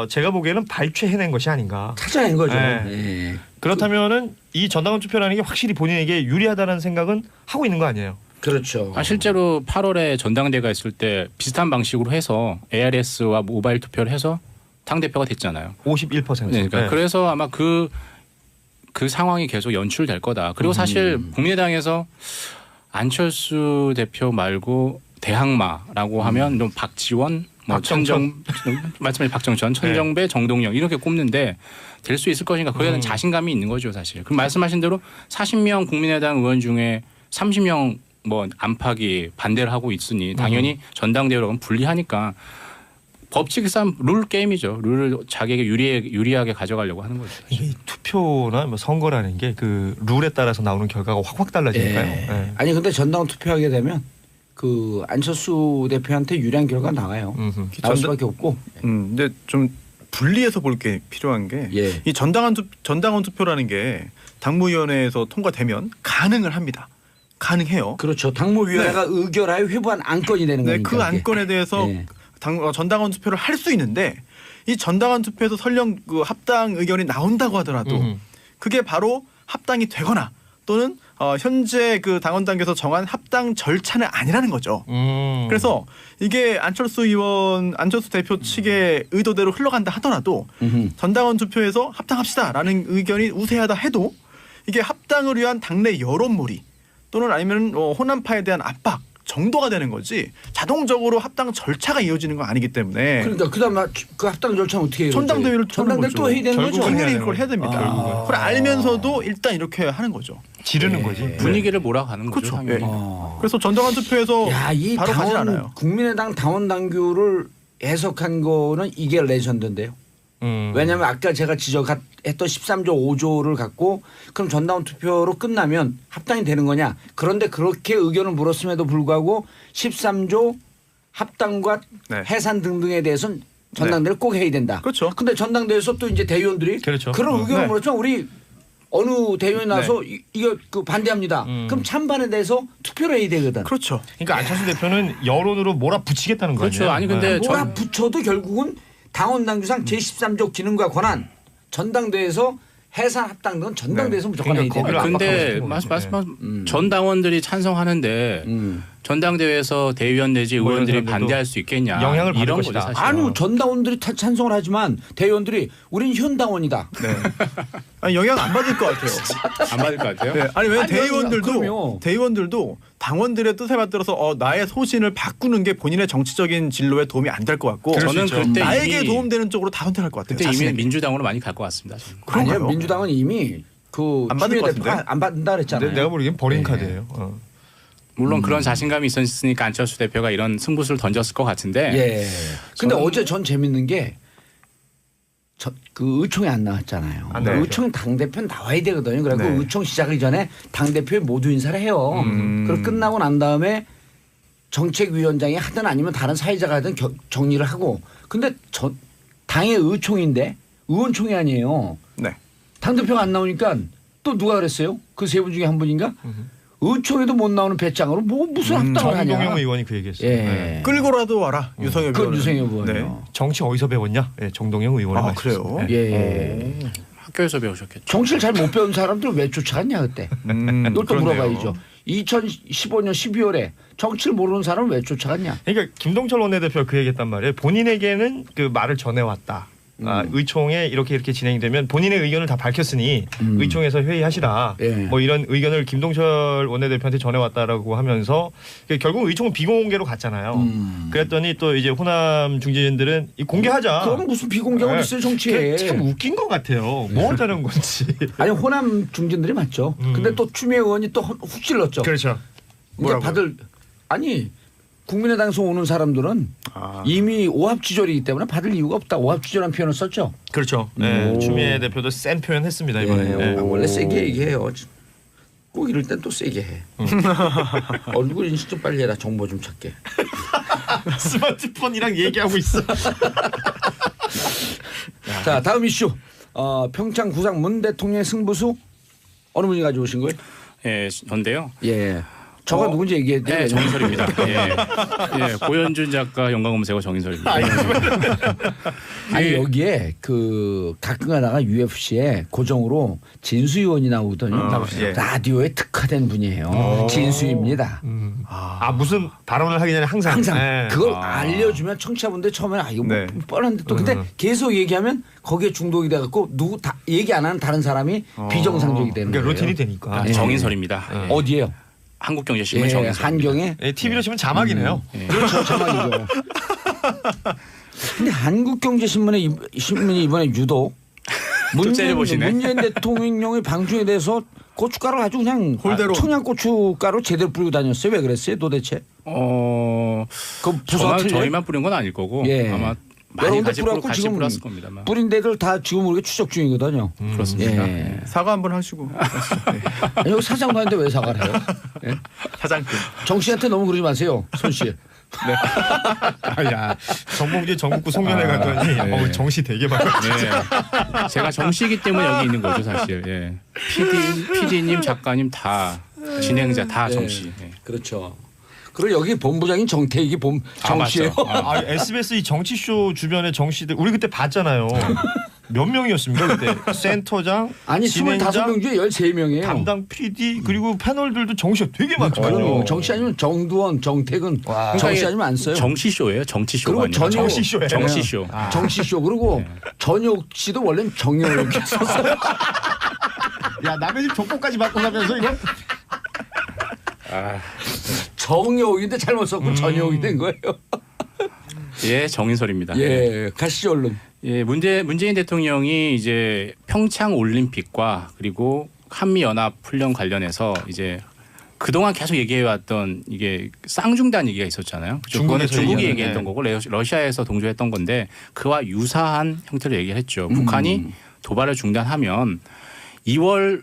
제가 보기에는 발췌해낸 것이 아닌가. 찾아낸 거죠. 예. 예. 그렇다면은 이 전당원 투표라는 게 확실히 본인에게 유리하다는 생각은 하고 있는 거 아니에요. 그렇죠. 실제로 8월에 전당대회가 있을 때 비슷한 방식으로 해서 ARS와 모바일 투표를 해서 당 대표가 됐잖아요. 51%. 네, 그러니까 그래서 아마 그 상황이 계속 연출될 거다. 그리고 사실 국민의당에서 안철수 대표 말고 대항마라고 하면 좀 박지원, 뭐 말씀하신 박정천, 천정배, 정동영 이렇게 꼽는데 될 수 있을 것인가 그에 대한 자신감이 있는 거죠 사실. 그럼 말씀하신 대로 40명 국민의당 의원 중에 30명 뭐 안팎이 반대를 하고 있으니 당연히 전당대회로 가면 불리하니까 법칙상 룰 게임이죠. 룰을 자기에게 유리하게 가져가려고 하는 거죠. 이게 투표나 뭐 선거라는 게 그 룰에 따라서 나오는 결과가 확 달라지니까요. 예. 예. 아니 근데 전당원 투표하게 되면 그 안철수 대표한테 유리한 결과 나와요. 나올 수밖에 없고. 근데 좀 분리해서 볼 게 필요한 게 이 예. 전당원 투표라는 게 당무위원회에서 통과되면 가능을 합니다. 가능해요. 그렇죠. 당무위원회가 의결하여 회부한 안건이 되는 네, 거니까. 그 그게. 안건에 대해서 예. 전당원 투표를 할 수 있는데 이 전당원 투표에서 설령 그 합당 의견이 나온다고 하더라도 그게 바로 합당이 되거나 또는 현재 그 당원 단계에서 정한 합당 절차는 아니라는 거죠. 그래서 이게 안철수 대표 측의 의도대로 흘러간다 하더라도 전당원 투표에서 합당합시다라는 의견이 우세하다 해도 이게 합당을 위한 당내 여론몰이 또는 아니면 호남파에 대한 압박 정도가 되는 거지 자동적으로 합당 절차가 이어지는 건 아니기 때문에 그러니까 그다음 그 합당 절차는 어떻게 해요? 전당대회를 전당대 또 해야 되는 거죠. 당연히 그걸 해야 됩니다. 아. 그걸 알면서도 일단 이렇게 하는 거죠. 지르는 거지. 분위기를 몰아가는 거죠. 그렇죠. 당연히. 예. 그래서 전당원 투표에서 야, 이 바로 가진 당원 않아요. 국민의당 당원 당규를 해석한 거는 이게 레전드인데요. 왜냐하면 아까 제가 지적했던 13조 5조를 갖고 그럼 전당원 투표로 끝나면 합당이 되는 거냐. 그런데 그렇게 의견을 물었음에도 불구하고 13조 합당과 네. 해산 등등에 대해서는 전당대회를 꼭 해야 된다. 그렇죠. 근데 전당대회에서 또 이제 대의원들이 그렇죠. 그런 의견을 네. 물었지만 우리 어느 대의원이 나서 이거 그 반대합니다. 그럼 찬반에 대해서 투표를 해야 되거든. 그렇죠. 그러니까 안철수 대표는 여론으로 몰아붙이겠다는 거죠. 그렇죠. 아니 근데 몰아붙여도 결국은 당원당규상 제13조 기능과 권한 전당대회에서 해산 합당 등은 전당대회에서 무조건 해야 그러니까 돼요. 거기를 근데 압박하고 싶은 말씀 전 당원들이 찬성하는데 전당대회에서 대의원 내지 뭐 이런 의원들이 사람들도 반대할 수 있겠냐. 영향을 받을 이런 것이다. 거죠, 사실. 아니 전당원들이 다 찬성을 하지만 대의원들이 우린 현당원이다. 네. 아니, 영향 안 받을 것 같아요. 안 받을 것 같아요. 네. 아니 왜 아니, 그럼요. 대의원들도 당원들의 뜻에 맞들어서 나의 소신을 바꾸는 게 본인의 정치적인 진로에 도움이 안 될 것 같고 저는 그때 나에게 이미 도움되는 쪽으로 다 선택할 것 같아요. 그때 이미 자신에게. 민주당으로 많이 갈 것 같습니다. 저는. 아니요 그런가요? 민주당은 이미 그 안 받을 것 추미애 대표가 같은데? 안 받는다 그랬잖아요. 내가 보기엔 버린 네. 카드예요. 물론 그런 자신감이 있었으니까 안철수 대표가 이런 승부수를 던졌을 것 같은데 예. 근데 저는- 어제 전 재밌는 게 그 의총에 안 나왔잖아요. 안 나왔죠. 의총 당대표 나와야 되거든요. 그래서 네. 의총 시작하기 전에 당대표에 모두 인사를 해요. 그리고 끝나고 난 다음에 정책위원장이 하든 아니면 다른 사회자가 하든 정리를 하고. 근데 당의 의총인데 의원총회 아니에요. 네. 당대표가 안 나오니까 또 누가 그랬어요? 그 세 분 중에 한 분인가? 의총에도 못 나오는 배짱으로 뭐 무슨 합당을 하냐. 정동영 의원이 그 얘기했어요. 예. 네. 끌고라도 와라 유성엽 그건 의원은. 유성엽 의원이요. 네. 정치 어디서 배웠냐? 예, 정동영 의원의 아, 말씀이었습니다. 그래요? 예. 학교에서 배우셨겠죠. 정치를 잘 못 배운 사람들 왜 쫓아갔냐 그때. 이걸 또 그렇네요. 물어봐야죠. 2015년 12월에 정치를 모르는 사람은 왜 쫓아갔냐. 그러니까 김동철 원내대표가 그 얘기했단 말이에요. 본인에게는 그 말을 전해왔다. 의총에 이렇게 진행되면 본인의 의견을 다 밝혔으니 의총에서 회의하시라. 예. 뭐 이런 의견을 김동철 원내대표한테 전해왔다라고 하면서 결국 의총은 비공개로 갔잖아요. 그랬더니 또 이제 호남 중진들은 공개하자. 그럼 무슨 비공개가 네. 있어요 정치에. 참 웃긴 것 같아요. 뭐 하자는 건지. 아니 호남 중진들이 맞죠. 근데 또 추미애 의원이 또 훅 찔렀죠. 그렇죠. 이제 뭐라고요? 받을 아니 국민의당에서 오는 사람들은 이미 오합지졸이기 때문에 받을 이유가 없다. 오합지졸한 표현을 썼죠. 그렇죠. 네, 추미애 대표도 센 표현했습니다 이번에. 예, 네. 원래 세게 얘기해요. 꼭 이럴 땐 또 세게 해. 얼굴 인식 좀 빨리 해라. 정보 좀 찾게. 스마트폰이랑 얘기하고 있어. 자 다음 이슈. 평창 구상 문 대통령의 승부수 어느 분이 가져오신 거예요? 예, 전데요. 예. 저가 누군지 얘기해. 네, 정인설입니다. 예, 고현준 작가 연관 검색어 정인설입니다. 아니 여기에 그 가끔 가다가 UFC에 고정으로 진수 의원이 나오거든요. 예. 라디오에 특화된 분이에요. 진수입니다. 무슨 발언을 하기 전에 항상. 네. 그걸 알려주면 청취자분들 처음에는 이거 뭐 네. 뻔한데 또 근데 계속 얘기하면 거기에 중독이 돼갖고 누구 다 얘기 안 하는 다른 사람이 비정상적이 되는 그러니까 거예요. 루틴이 되니까. 아, 정인설입니다. 예. 어디에요? 한국경제신문 예, 정인설. 한경에. 예, TV로 치면 자막이네요. 그렇죠. 자막이죠. 근데 한국경제신문이 이번에 유독 째려보시네. 문재인 대통령의 방중에 대해서 고춧가루를 아주 그냥 홀대로. 청양고춧가루 제대로 뿌리고 다녔어요. 왜 그랬어요 도대체? 그 부서 틀려요? 저희만 뿌린 건 아닐 거고 예. 아마 여러 많이 군데 같이 뿌렸고 지금 뿌렸을 겁니다만. 뿌린 데들 다 지금 우리가 추적 중이거든요. 그렇습니다. 예. 사과 한번 하시고 아니, 여기 사장도 하는데 왜 사과를 해요? 예? 사장님. 정 씨한테 너무 그러지 마세요, 손 씨. 야, 정봉주 전국구 송년회 갔더니 네. 정시 되게 많아. 네. 제가 정씨이기 때문에 여기 있는 거죠 사실. 예. PD님, 작가님 다 진행자 다 네. 정씨. 예. 그렇죠. 그리고 여기 본부장인 정태익이 정 씨예요. 맞죠. 아, SBS 이 정치쇼 주변에 정씨들 우리 그때 봤잖아요. 몇 명이었습니까 그때? 센터장, 아니 진행자, 25명 중에 13명이에요. 담당 PD 그리고 패널들도 정씨가 되게 많거든요. 정씨 아니면 정두원, 정택은 정씨 아니면 안 써요. 정씨 쇼예요. 정치 쇼가 그리고 아니라 전혀 정씨쇼예요. 정씨 쇼. 정씨 쇼 그리고 전혁 씨도 원래는 정혁 썼어요. 야 남의 집 족보까지 받고 가면서 이거 정혁인데 잘못 썼고 전혁이 된 거예요. 예, 정인설입니다. 예, 가시죠 얼른. 예, 문재인 대통령이 이제 평창 올림픽과 그리고 한미 연합 훈련 관련해서 이제 그동안 계속 얘기해왔던 이게 쌍중단 얘기가 있었잖아요. 그거는 중국에서 중국이 얘기하는, 얘기했던 네. 거고 러시아에서 동조했던 건데 그와 유사한 형태로 얘기를 했죠. 북한이 도발을 중단하면 2월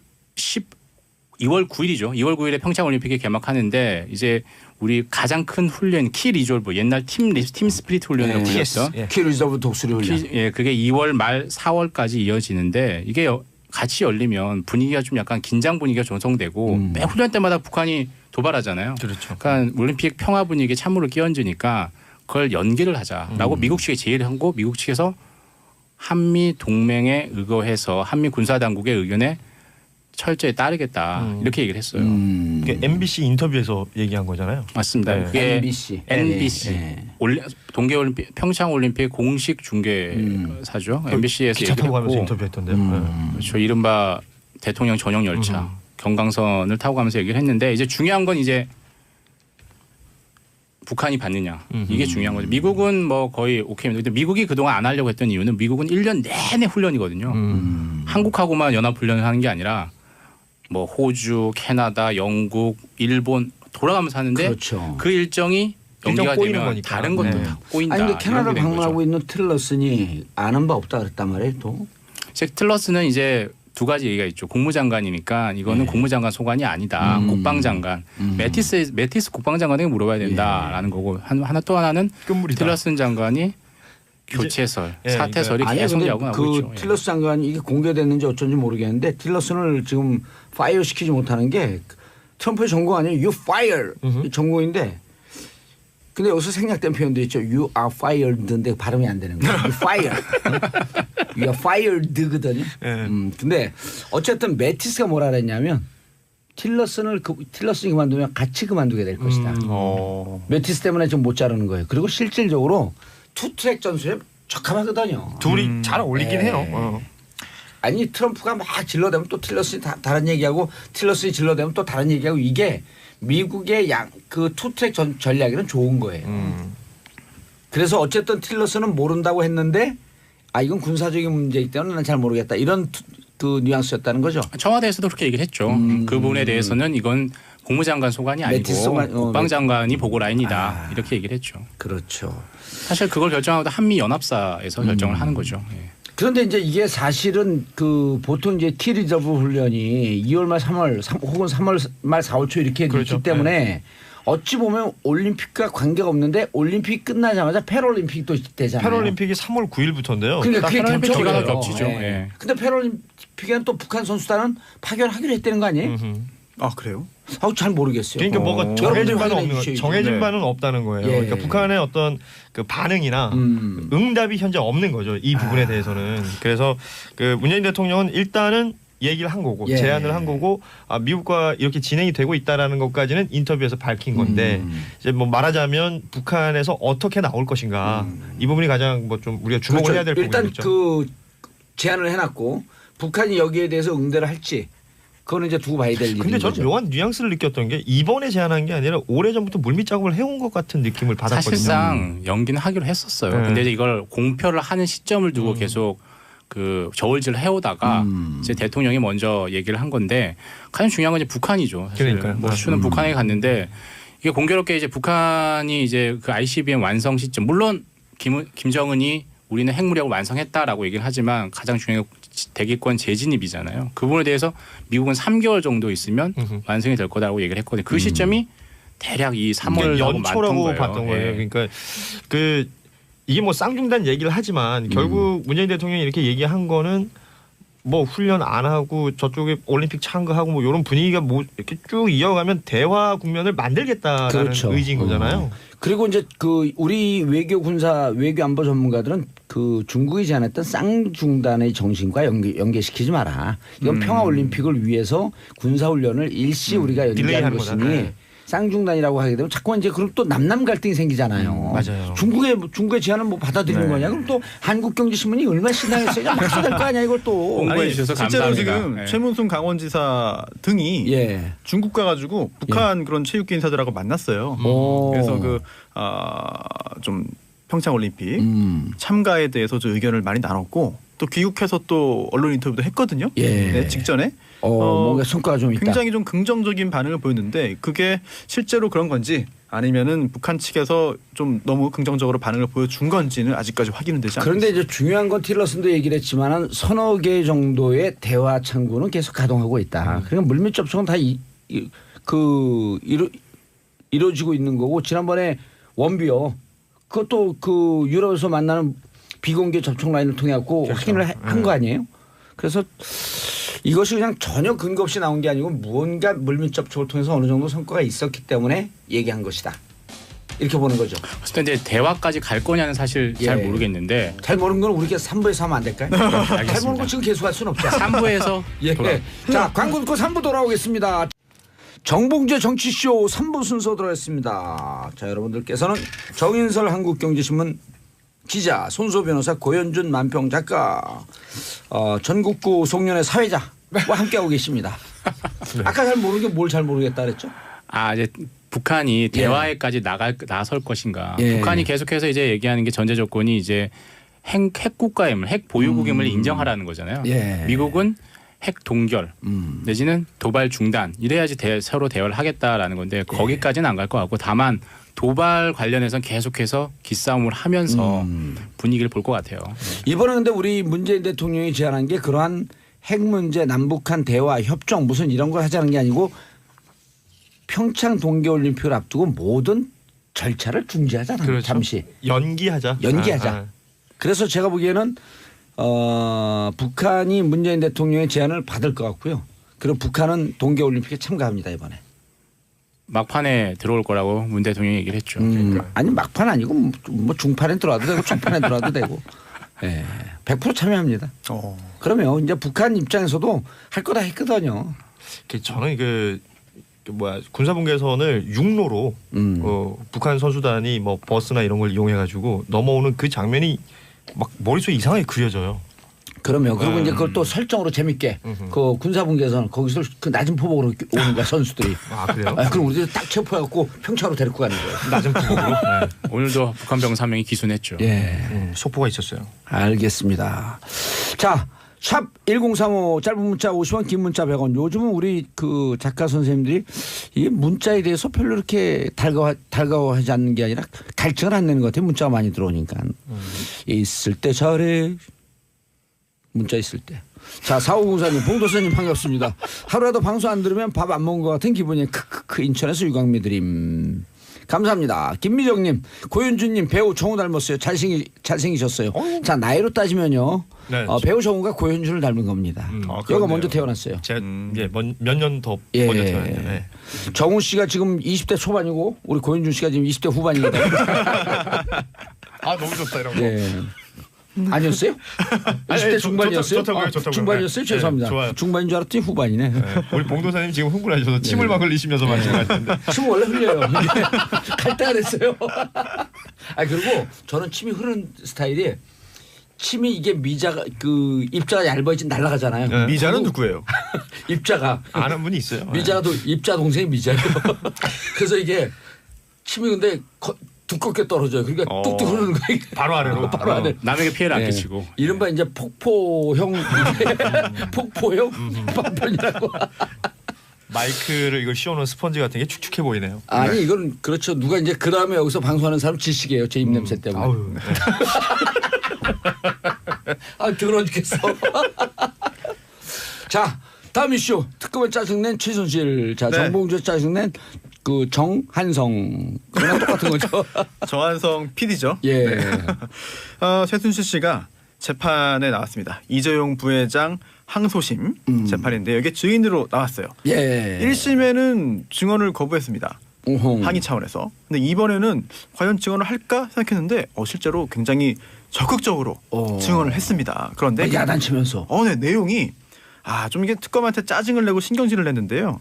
9일이죠. 2월 9일에 평창 올림픽이 개막하는데 이제 우리 가장 큰 훈련 키 리졸브 옛날 팀 스피릿 훈련으로 불렸던 예. 키 리저브 독수리 훈련. 예, 그게 2월 말 4월까지 이어지는데 이게 같이 열리면 분위기가 좀 약간 긴장 분위기가 조성되고 매 훈련 때마다 북한이 도발하잖아요. 그렇죠. 그러니까 올림픽 평화 분위기에 찬물을 끼얹으니까 그걸 연기를 하자라고 미국 측에 제의를 하고 미국 측에서 한미 동맹에 의거해서 한미 군사 당국의 의견에 철저히 따르겠다 이렇게 얘기를 했어요. 그게 MBC 인터뷰에서 얘기한 거잖아요. 맞습니다. 네. 그게 NBC. NBC 예. 동계올림픽 평창올림픽 공식 중계사죠. MBC에서 기차 얘기를 타고 가면서 했고 인터뷰했던데요. 그렇죠. 이른바 대통령 전용 열차 경강선을 타고 가면서 얘기를 했는데 이제 중요한 건 이제 북한이 받느냐 이게 중요한 거죠. 미국은 뭐 거의 오케이. 근데 미국이 그동안 안 하려고 했던 이유는 미국은 1년 내내 훈련이거든요. 한국하고만 연합 훈련을 하는 게 아니라 뭐 호주, 캐나다, 영국, 일본 돌아가면서 하는데 그렇죠. 그 일정이 연기가 꼬이는 되면 거니까. 다른 것도 네. 다 꼬인다. 아니 근데 캐나다 이렇게 된 방문하고 거죠. 있는 틸러슨이 아는 바 없다 그랬단 말이에요 또. 즉 tiller스는 이제 두 가지 얘기가 있죠. 국무장관이니까 이거는 국무장관 소관이 아니다. 국방장관. 매티스 국방장관에게 물어봐야 된다라는 거고 하나 또 하나는 끝물이다. 틸러슨 장관이 교체설, 예, 사퇴설이 아니 계속 근데 야구하고 그 있죠. 예. 틸러스 장관이 이게 공개됐는지 어쩐지 모르겠는데 틸러슨을 지금 파이어 시키지 못하는 게 트럼프의 전공 아니에요. You fire 이 전공인데 근데 여기서 생략된 표현도 있죠. You are fired인데 발음이 안 되는 거예요. You fire. You are fired거든요. 근데 어쨌든 매티스가 뭐라 그랬냐면 틸러슨이 그만두면 같이 그만두게 될 것이다. 매티스 때문에 지금 못 자르는 거예요. 그리고 실질적으로 투트랙 전술에 적합하거든요. 둘이 잘 어울리긴 네. 해요. 아니 트럼프가 막 질러대면 또 틸러슨이 다른 얘기하고 틸러슨이 질러대면 또 다른 얘기하고 이게 미국의 그 투트랙 전략에는 좋은 거예요. 그래서 어쨌든 틸러슨은 모른다고 했는데 이건 군사적인 문제이기 때문에 난 잘 모르겠다. 이런 그 뉘앙스였다는 거죠. 청와대에서도 그렇게 얘기를 했죠. 그 부분에 대해서는 이건 국무장관 소관이 아니고 매티스 소관, 국방장관이 보고 라인이다. 이렇게 얘기를 했죠. 그렇죠. 사실 그걸 결정하고 한미 연합사에서 결정을 하는 거죠. 예. 그런데 이제 이게 사실은 그 보통 이제 티 리저브 훈련이 2월 말 3월 혹은 3월 말 4월 초 이렇게 그렇죠. 있기 때문에 어찌 보면 올림픽과 관계가 없는데 올림픽 끝나자마자 패럴림픽도 되잖아요. 패럴림픽이 3월 9일부터인데요. 그러니까 그게 패럴림픽 겹쳐요. 기간을 겹치죠. 예. 근데 패럴림픽에는 또 북한 선수단은 파견하기로 했다는 거 아니에요? 아 그래요? 잘 모르겠어요. 그러니까 뭐가 여러분들이 정해진 바는 확인해 없는 거, 주셔야죠. 정해진 네. 바는 없다는 거예요. 예. 그러니까 북한의 어떤 그 반응이나 응답이 현재 없는 거죠. 이 부분에 대해서는. 그래서 그 문재인 대통령은 일단은 얘기를 한 거고 예. 제안을 한 거고 미국과 이렇게 진행이 되고 있다라는 것까지는 인터뷰에서 밝힌 건데 이제 뭐 말하자면 북한에서 어떻게 나올 것인가 이 부분이 가장 뭐 좀 우리가 주목을 그렇죠. 해야 될 일단 부분이죠. 그 제안을 해놨고 북한이 여기에 대해서 응대를 할지 그거는 이제 두고 봐야 될 일인 근데 저는 거죠. 묘한 뉘앙스를 느꼈던 게 이번에 제안한 게 아니라 오래전부터 물밑 작업을 해온 것 같은 느낌을 받았거든요. 사실상 연기는 하기로 했었어요. 네. 근데 이제 이걸 공표를 하는 시점을 두고 계속 그 저울질을 해오다가 이제 대통령이 먼저 얘기를 한 건데 가장 중요한 건 이제 북한이죠. 사실. 그러니까요. 뭐 수는 북한에 갔는데 이게 공교롭게 이제 북한이 이제 그 ICBM 완성 시점 물론 김정은이 우리는 핵무력을 완성했다라고 얘기를 하지만 가장 중요한 게 대기권 재진입이잖아요. 그 부분에 대해서 미국은 3개월 정도 있으면 완성이 될 거다라고 얘기를 했거든요. 그 시점이 대략 이 3월하고 연초라고 봤던 거예요. 예. 그러니까 그 이게 뭐 쌍중단 얘기를 하지만 결국 문재인 대통령이 이렇게 얘기한 거는 뭐 훈련 안 하고 저쪽에 올림픽 참가하고 뭐 이런 분위기가 뭐 이렇게 쭉 이어가면 대화 국면을 만들겠다라는 그렇죠. 의지인 거잖아요. 그리고 이제 그 우리 외교 군사 외교 안보 전문가들은 그 중국이 제안했던 쌍중단의 정신과 연계시키지 마라. 이건 평화 올림픽을 위해서 군사 훈련을 일시 우리가 연기하는 딜레이하는 것이니 거잖아요. 쌍중단이라고 하게 되면 자꾸만 이제 그럼 또 남남 갈등이 생기잖아요. 맞아요. 중국의 제안을 뭐 받아들이는 네. 거냐? 그럼 또 한국경제신문이 얼마나 신나겠어요? 막 써댈 거 아니야 이걸 또. 홍보해 주셔서 실제로 감사합니다. 지금 예. 최문순 강원지사 등이 예. 중국 가가지고 북한 그런 체육계 인사들하고 만났어요. 오. 그래서 좀 평창 올림픽 참가에 대해서 좀 의견을 많이 나눴고 또 귀국해서 또 언론 인터뷰도 했거든요. 예. 네, 직전에 뭔가 성과가 좀 있다. 굉장히 좀 긍정적인 반응을 보였는데 그게 실제로 그런 건지 아니면은 북한 측에서 좀 너무 긍정적으로 반응을 보여준 건지는 아직까지 확인은 되지 않습니다. 그런데 이제 중요한 건 틸러슨도 얘기를 했지만은 서너 개 정도의 대화 창구는 계속 가동하고 있다. 그러니까 물밑 접촉은 다 이루어지고 있는 거고 지난번에 원비어 그것도 그 유럽에서 만나는 비공개 접촉 라인을 통해 갖고 그렇죠. 확인을 한 거 아니에요? 그래서 이것이 그냥 전혀 근거 없이 나온 게 아니고 무언가 물밑 접촉을 통해서 어느 정도 성과가 있었기 때문에 얘기한 것이다. 이렇게 보는 거죠. 그런데 이제 대화까지 갈 거냐는 사실 잘 예. 모르겠는데 잘 모르는 건 우리가 3부에서 하면 안 될까요? 잘 모르는 거 지금 계속할 수는 없죠. 3부에서 예. 돌아. 자, 광고 듣고 3부 돌아오겠습니다. 정봉재 정치쇼 3부 순서 들어왔습니다. 자, 여러분들께서는 정인설 한국경제신문 기자, 손소 변호사, 고현준 만평 작가, 전국구 송년회 사회자와 함께하고 계십니다. 아까 잘 모르는 게 뭘 잘 모르겠다 그랬죠? 이제 북한이 대화에까지 나설 것인가. 예. 북한이 계속해서 이제 얘기하는 게 전제 조건이 이제 핵 국가임을 핵 보유국임을 인정하라는 거잖아요. 예. 미국은 핵 동결 내지는 도발 중단 이래야지 서로 대화를 하겠다라는 건데 거기까지는 안 갈 것 같고 다만 도발 관련해서는 계속해서 기싸움을 하면서 분위기를 볼 것 같아요. 이번에 근데 우리 문재인 대통령이 제안한 게 그러한 핵 문제, 남북한 대화, 협정 무슨 이런 걸 하자는 게 아니고 평창 동계올림픽을 앞두고 모든 절차를 중지하잖아요. 그렇죠. 잠시. 연기하자. 그래서 제가 보기에는 북한이 문재인 대통령의 제안을 받을 것 같고요. 그리고 북한은 동계올림픽에 참가합니다 이번에. 막판에 들어올 거라고 문 대통령이 얘기를 했죠. 아니 막판 아니고 뭐 중판에 들어와도 되고 초판에 들어와도 되고. 예, 100% 참여합니다. 그러면 이제 북한 입장에서도 할 거다 했거든요. 저는 군사분계선을 육로로 북한 선수단이 뭐 버스나 이런 걸 이용해 가지고 넘어오는 그 장면이 막 머릿속에 이상하게 그려져요. 그러면 그리고 이제 그걸 또 설정으로 재밌게 그 군사분계선 거기서 그 낮은 포복으로 오는 거야 선수들이. 그래요? 그럼 우리들 딱 체포해갖고 평창으로 데리고 가는 거예요. 낮은 폭으로. 오늘도 북한 병사 1명이 기순했죠. 예, 속보가 있었어요. 알겠습니다. 자, 샵 1035 짧은 문자 50원, 긴 문자 100원. 요즘은 우리 그 작가 선생님들이 이 문자에 대해서 별로 이렇게 달가워하지 않는 게 아니라 갈증을 안 내는 것 같아요. 문자가 많이 들어오니까. 있을 때 잘해. 문자 있을 때. 자, 4504님, 봉도사님 반갑습니다. 하루라도 방송 안 들으면 밥 안 먹은 것 같은 기분이 크크크. 인천에서 유광미 드림. 감사합니다. 김미정님, 고윤주님 배우 정우 닮았어요. 잘생기셨어요. 자, 나이로 따지면요. 네, 배우 정우가 고현준을 닮은 겁니다. 여가 먼저 태어났어요. 제가 몇 년 더 예. 먼저 태어났네요. 네. 정우 씨가 지금 20대 초반이고 우리 고현준 씨가 지금 20대 후반이거든요. 너무 좋다 이런 거. 예. 아니었어요? 20대 중반이었어요? 좋다고요. 중반이었어요? 죄송합니다. 좋아요. 중반인 줄 알았더니 후반이네. 네. 우리 봉도사님 지금 흥분하셔서 침을 막 흘리시면서 말씀하시는데. 침 원래 흘려요. 갈 때가 됐어요. 그리고 저는 침이 흐르는 스타일이 침이 이게 입자가 얇아지면 날아가잖아요. 네. 미자는 누구예요? 입자가 아는 분이 있어요. 미자가 입자 동생이 미자예요. 그래서 이게 침이 근데 두껍게 떨어져요. 그러니까 뚝뚝 흐르는 거예요. 바로 아래로. 바로 아래. 남에게 피해를 안 네. 끼치고. 이른바 이제 폭포형 방편이라고. 마이크를 이걸 씌워놓은 스펀지 같은 게 축축해 보이네요. 아니 이건 그렇죠. 누가 이제 그 다음에 여기서 방송하는 사람 지식이에요. 제 입냄새 때문에. 아 더러워 죽겠어. 자 다음 이슈 특검에 짜증낸 최순실. 자 네. 정봉주에 짜증낸 그 정한성. 그랑 똑같은 거죠. 정한성 PD죠. 예. 최순실 씨가 재판에 나왔습니다. 이재용 부회장 항소심 재판인데 여기에 증인으로 나왔어요. 예. 1심에는 증언을 거부했습니다. 오호. 항의 차원에서. 근데 이번에는 과연 증언을 할까 생각했는데 실제로 굉장히 적극적으로 증언을 했습니다. 그런데 야단치면서. 네, 내용이 좀 이게 특검한테 짜증을 내고 신경질을 냈는데요.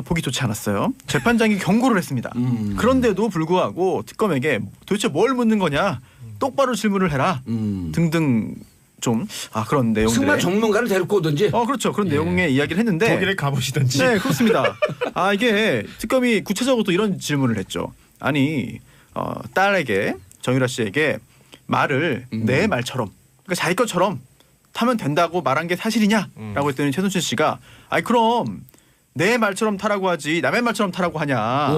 보기 좋지 않았어요. 재판장이 경고를 했습니다. 그런데도 불구하고 특검에게 도대체 뭘 묻는 거냐, 똑바로 질문을 해라 등등 좀 그런 내용들. 승마 전문가를 데리고 오든지. 그렇죠. 그런 내용의 이야기를 했는데 독일에 가보시던지. 네, 그렇습니다. 이게 특검이 구체적으로 또 이런 질문을 했죠. 아니 딸에게 정유라 씨에게 말을 내 말처럼, 그러니까 자기 것처럼 타면 된다고 말한 게 사실이냐라고 했더니 최순실 씨가 그럼 내 말처럼 타라고 하지 남의 말처럼 타라고 하냐,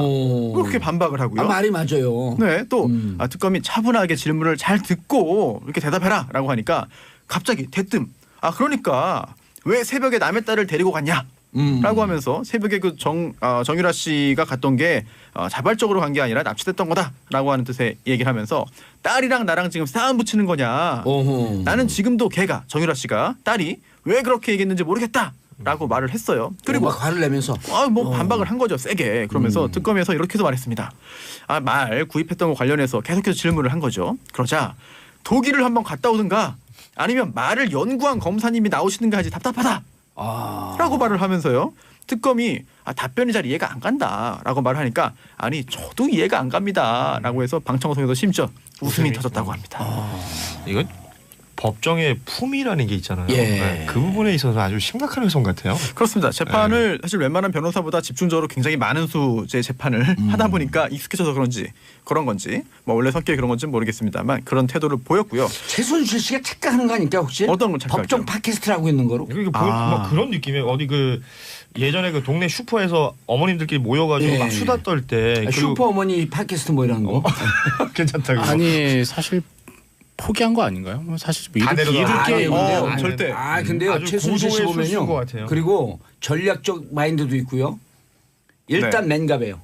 그렇게 반박을 하고요. 말이 맞아요. 네, 또 특검이 차분하게 질문을 잘 듣고 이렇게 대답해라라고 하니까 갑자기 대뜸 그러니까 왜 새벽에 남의 딸을 데리고 갔냐? 라고 하면서 새벽에 그 정유라 씨가 갔던 게 자발적으로 간 게 아니라 납치됐던 거다라고 하는 뜻의 얘기를 하면서 딸이랑 나랑 지금 싸움 붙이는 거냐. 나는 지금도 걔가 정유라 씨가 딸이 왜 그렇게 얘기했는지 모르겠다라고 말을 했어요. 그리고 화를 내면서 반박을 한 거죠, 세게. 그러면서 특검에서 이렇게도 말했습니다. 말 구입했던 거 관련해서 계속해서 질문을 한 거죠. 그러자 독일을 한번 갔다 오든가 아니면 말을 연구한 검사님이 나오시는가 하지 답답하다. 라고 말을 하면서요. 특검이 답변이 잘 이해가 안 간다라고 말을 하니까 아니 저도 이해가 안 갑니다라고 해서 방청석에서 심지어 웃음이 터졌다고 합니다. 이건 법정의 품위라는 게 있잖아요. 예. 네, 그 부분에 있어서 아주 심각한 훼손 같아요. 그렇습니다. 재판을 사실 웬만한 변호사보다 집중적으로 굉장히 많은 수의 재판을 하다 보니까 익숙해져서 그런 건지 원래 성격이 그런 건지 모르겠습니다만 그런 태도를 보였고요. 최순실 씨가 착각하는 거 아닐까 혹시? 어떤 걸 착각하죠? 법정 팟캐스트를 하고 있는 거로? 막 그런 느낌이에요. 어디 예전에 그 동네 슈퍼에서 어머님들끼리 모여가지고 막 수다 떨 때 슈퍼 어머니 팟캐스트 뭐 이런 거. 괜찮다고. 아니 사실 포기한 거 아닌가요? 사실 다 내려가. 믿을 게 절대. 근데요 아주 최순실 씨 고도의 술수인 것 보면요. 같아요. 그리고 전략적 마인드도 있고요. 일단 맨갑이에요.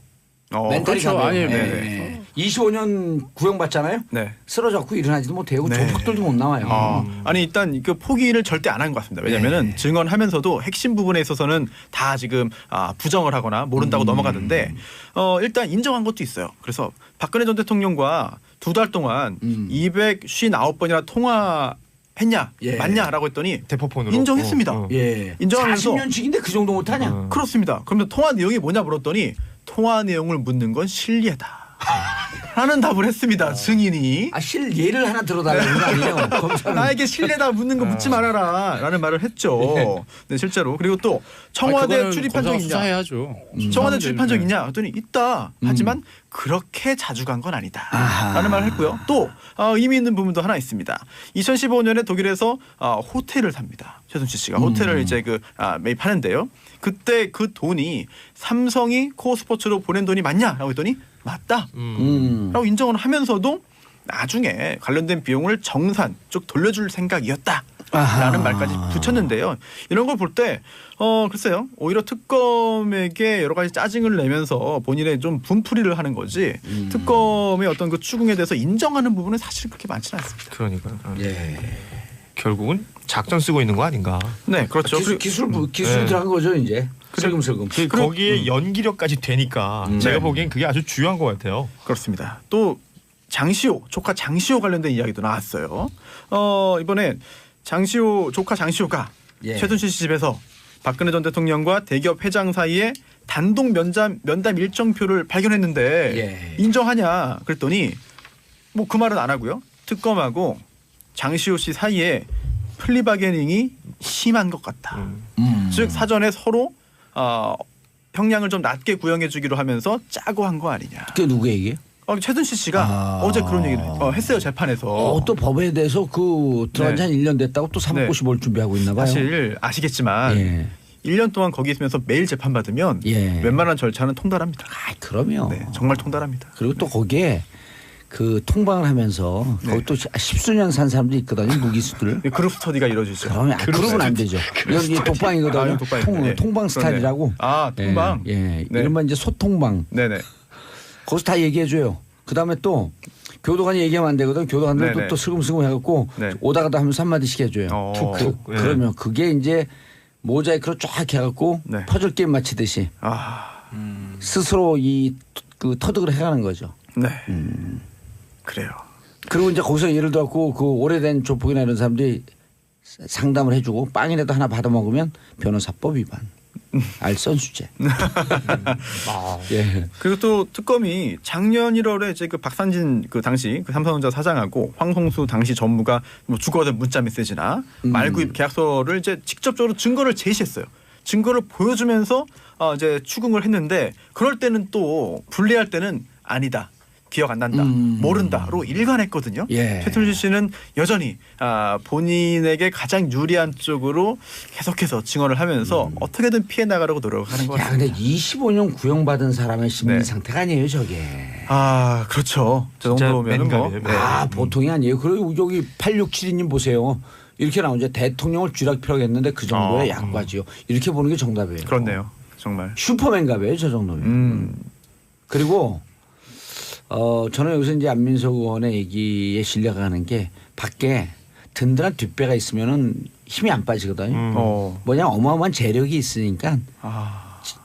멘탈이 그렇죠. 가벼워요. 네. 25년 구형받잖아요. 네. 쓰러졌고 일어나지도 못해요. 네. 조석들도 못 나와요. 아니 일단 그 포기를 절대 안 한 것 같습니다. 왜냐하면은 증언하면서도 핵심 부분에 있어서는 다 지금 부정을 하거나 모른다고 넘어가는데 일단 인정한 것도 있어요. 그래서 박근혜 전 대통령과 2달 동안 259번이나 통화했냐 맞냐라고 했더니 대포폰으로 인정했습니다. 예. 인정하면서 40년씩인데 그 정도 못하냐? 그렇습니다. 그러면 통화 내용이 뭐냐 물었더니 통화 내용을 묻는 건 실례다. 라는 답을 했습니다. 증인이. 실례를 하나 들어달라는 거 아니에요? 검사는. 나에게 실례다 묻는 거 묻지 말아라 라는 말을 했죠. 네, 실제로. 그리고 또 청와대 출입한 적 있냐. 수사해야죠. 청와대 출입한 적 있냐 했더니 있다. 하지만 그렇게 자주 간 건 아니다. 라는 말을 했고요. 또 의미 있는 부분도 하나 있습니다. 2015년에 독일에서 호텔을 삽니다. 최순실 씨가 호텔을 이제 매입하는데요. 그때 그 돈이 삼성이 코어스포츠로 보낸 돈이 맞냐라고 했더니 맞다. 라고 인정을 하면서도 나중에 관련된 비용을 정산 쪽 돌려줄 생각이었다라는 말까지 붙였는데요. 이런 걸 볼 때 글쎄요. 오히려 특검에게 여러 가지 짜증을 내면서 본인의 좀 분풀이를 하는 거지 특검의 어떤 그 추궁에 대해서 인정하는 부분은 사실 그렇게 많지는 않습니다. 그러니까요. 예. 결국은 작전 쓰고 있는 거 아닌가. 네, 그렇죠. 기술 들어간 거죠 이제. 슬금슬금. 거기에 연기력까지 되니까 제가 보기엔 그게 아주 중요한 것 같아요. 그렇습니다. 또 장시호 조카 장시호 관련된 이야기도 나왔어요. 이번에 장시호 조카 장시호가 최순실 씨 집에서 박근혜 전 대통령과 대기업 회장 사이에 단독 면담 일정표를 발견했는데 인정하냐 그랬더니 뭐 그 말은 안 하고요. 특검하고 장시호 씨 사이에 플리바게닝이 심한 것 같다. 즉 사전에 서로 형량을 좀 낮게 구형해 주기로 하면서 짜고 한 거 아니냐. 그게 누구 얘기예요? 최순실 씨가 어제 그런 얘기를 했어요. 재판에서. 또 법에 대해서 들어간 지 한 1년 됐다고 또 사법고시 볼 준비하고 있나 봐요. 사실 아시겠지만 1년 동안 거기 있으면서 매일 재판받으면 웬만한 절차는 통달합니다. 그럼요. 네, 정말 통달합니다. 그리고 또 거기에 그 통방을 하면서 네. 거기 또 10수년 산 사람들이 있거든요. 무기수들. 네, 그룹 스터디가 이루어지죠. 그러면 안 되죠. 여기 독방이거든요. 독방이네. 통방 스타일이라고. 아, 통방. 예, 예. 네. 이른바 이제 소통방. 네네. 거기서 다 얘기해줘요. 그 다음에 또 교도관이 얘기하면 안 되거든. 교도관들도 네네. 또 슬금슬금 해갖고 네. 오다가다 하면서 한마디씩 해줘요. 툭툭. 예. 그러면 그게 이제 모자이크로 쫙 해갖고 네. 퍼즐 게임 마치듯이 스스로 그 터득을 해가는 거죠. 네. 그래요. 그리고 이제 거기서 예를 들어갖고 그 오래된 조폭이나 이런 사람들이 상담을 해주고 빵이라도 하나 받아 먹으면 변호사법 위반, 알선수재. 예. 그리고 또 특검이 작년 1월에 이제 그 박산진 그 당시 그 삼성전자 사장하고 황홍수 당시 전무가 뭐 주고받은 문자 메시지나 말구입 계약서를 이제 직접적으로 증거를 제시했어요. 증거를 보여주면서 이제 추궁을 했는데 그럴 때는 또 분리할 때는 아니다. 기억 안 난다, 모른다로 일관했거든요. 예. 최순실 씨는 여전히 본인에게 가장 유리한 쪽으로 계속해서 증언을 하면서 어떻게든 피해 나가려고 노력하는 것 야, 같습니다. 근데 25년 구형받은 사람의 심리 네. 상태가 아니에요, 저게. 아, 그렇죠. 저 진짜 정도면은 뭐. 맨감이에요. 네. 아, 보통이 아니에요. 그리고 여기 8672님 보세요. 이렇게 나오죠. 대통령을 쥐락펴락 했는데 그 정도의 약과지요. 이렇게 보는 게 정답이에요. 그렇네요. 정말. 슈퍼맨갑이에요, 저 정도면. 그리고 저는 여기서 이제 안민석 의원의 얘기에 신뢰가는 게 밖에 든든한 뒷배가 있으면은 힘이 안 빠지거든요. 뭐냐 어마어마한 재력이 있으니까